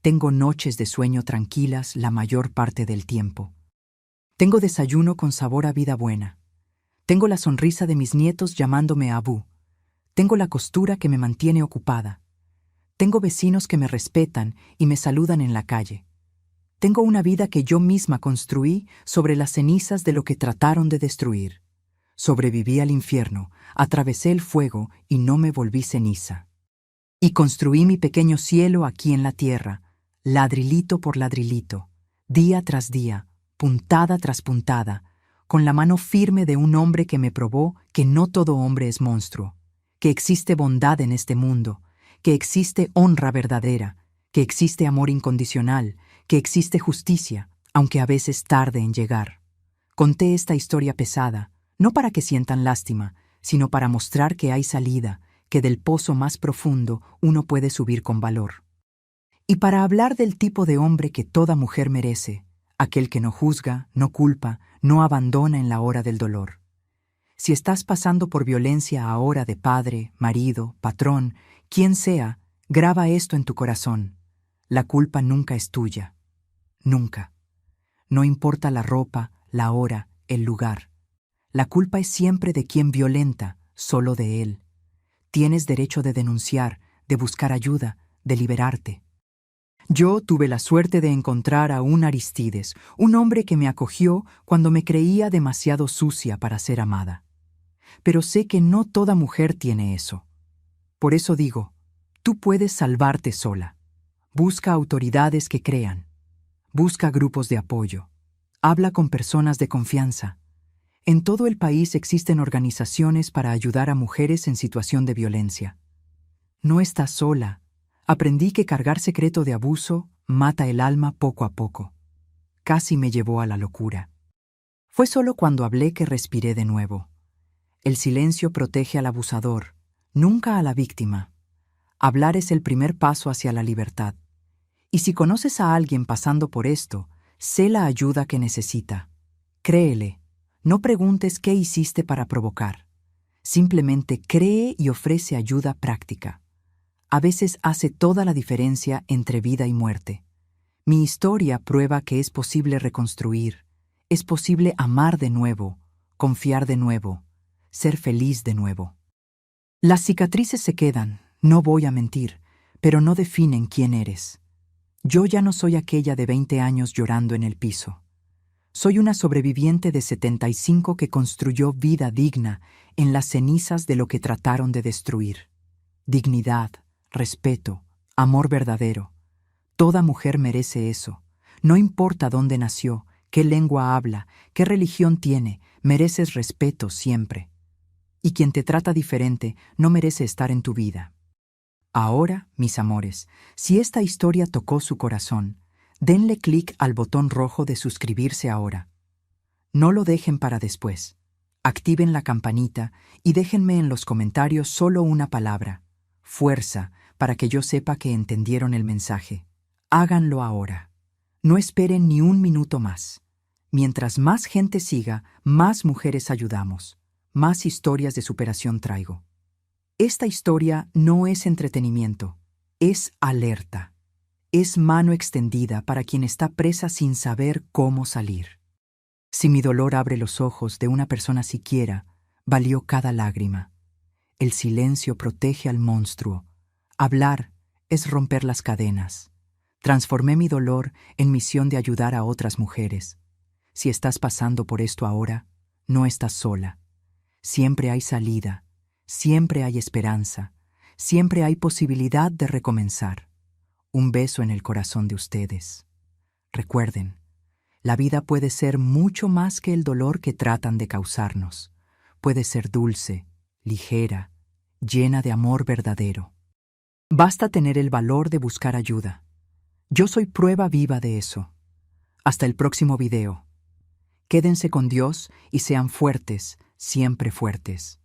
Speaker 1: Tengo noches de sueño tranquilas la mayor parte del tiempo. Tengo desayuno con sabor a vida buena. Tengo la sonrisa de mis nietos llamándome Abú. Tengo la costura que me mantiene ocupada. Tengo vecinos que me respetan y me saludan en la calle. Tengo una vida que yo misma construí sobre las cenizas de lo que trataron de destruir. Sobreviví al infierno, atravesé el fuego y no me volví ceniza. Y construí mi pequeño cielo aquí en la tierra, ladrilito por ladrilito, día tras día, puntada tras puntada, con la mano firme de un hombre que me probó que no todo hombre es monstruo, que existe bondad en este mundo, que existe honra verdadera, que existe amor incondicional, que existe justicia, aunque a veces tarde en llegar. Conté esta historia pesada, no para que sientan lástima, sino para mostrar que hay salida, que del pozo más profundo uno puede subir con valor. Y para hablar del tipo de hombre que toda mujer merece, aquel que no juzga, no culpa, no abandona en la hora del dolor. Si estás pasando por violencia ahora de padre, marido, patrón, quien sea, graba esto en tu corazón. La culpa nunca es tuya. Nunca. No importa la ropa, la hora, el lugar. La culpa es siempre de quien violenta, solo de él. Tienes derecho de denunciar, de buscar ayuda, de liberarte. Yo tuve la suerte de encontrar a un Aristides, un hombre que me acogió cuando me creía demasiado sucia para ser amada. Pero sé que no toda mujer tiene eso. Por eso digo, tú puedes salvarte sola. Busca autoridades que crean. Busca grupos de apoyo. Habla con personas de confianza. En todo el país existen organizaciones para ayudar a mujeres en situación de violencia. No estás sola. Aprendí que cargar secreto de abuso mata el alma poco a poco. Casi me llevó a la locura. Fue solo cuando hablé que respiré de nuevo. El silencio protege al abusador, nunca a la víctima. Hablar es el primer paso hacia la libertad. Y si conoces a alguien pasando por esto, sé la ayuda que necesita. Créele. No preguntes qué hiciste para provocar. Simplemente cree y ofrece ayuda práctica. A veces hace toda la diferencia entre vida y muerte. Mi historia prueba que es posible reconstruir, es posible amar de nuevo, confiar de nuevo, ser feliz de nuevo. Las cicatrices se quedan, no voy a mentir, pero no definen quién eres. Yo ya no soy aquella de 20 años llorando en el piso. Soy una sobreviviente de 75 que construyó vida digna en las cenizas de lo que trataron de destruir. Dignidad, respeto, amor verdadero. Toda mujer merece eso. No importa dónde nació, qué lengua habla, qué religión tiene, mereces respeto siempre. Y quien te trata diferente no merece estar en tu vida. Ahora, mis amores, si esta historia tocó su corazón, denle clic al botón rojo de suscribirse ahora. No lo dejen para después. Activen la campanita y déjenme en los comentarios solo una palabra, fuerza, para que yo sepa que entendieron el mensaje. Háganlo ahora. No esperen ni un minuto más. Mientras más gente siga, más mujeres ayudamos, más historias de superación traigo. Esta historia no es entretenimiento, es alerta. Es mano extendida para quien está presa sin saber cómo salir. Si mi dolor abre los ojos de una persona siquiera, valió cada lágrima. El silencio protege al monstruo. Hablar es romper las cadenas. Transformé mi dolor en misión de ayudar a otras mujeres. Si estás pasando por esto ahora, no estás sola. Siempre hay salida, siempre hay esperanza, siempre hay posibilidad de recomenzar. Un beso en el corazón de ustedes. Recuerden, la vida puede ser mucho más que el dolor que tratan de causarnos. Puede ser dulce, ligera, llena de amor verdadero. Basta tener el valor de buscar ayuda. Yo soy prueba viva de eso. Hasta el próximo video. Quédense con Dios y sean fuertes, siempre fuertes.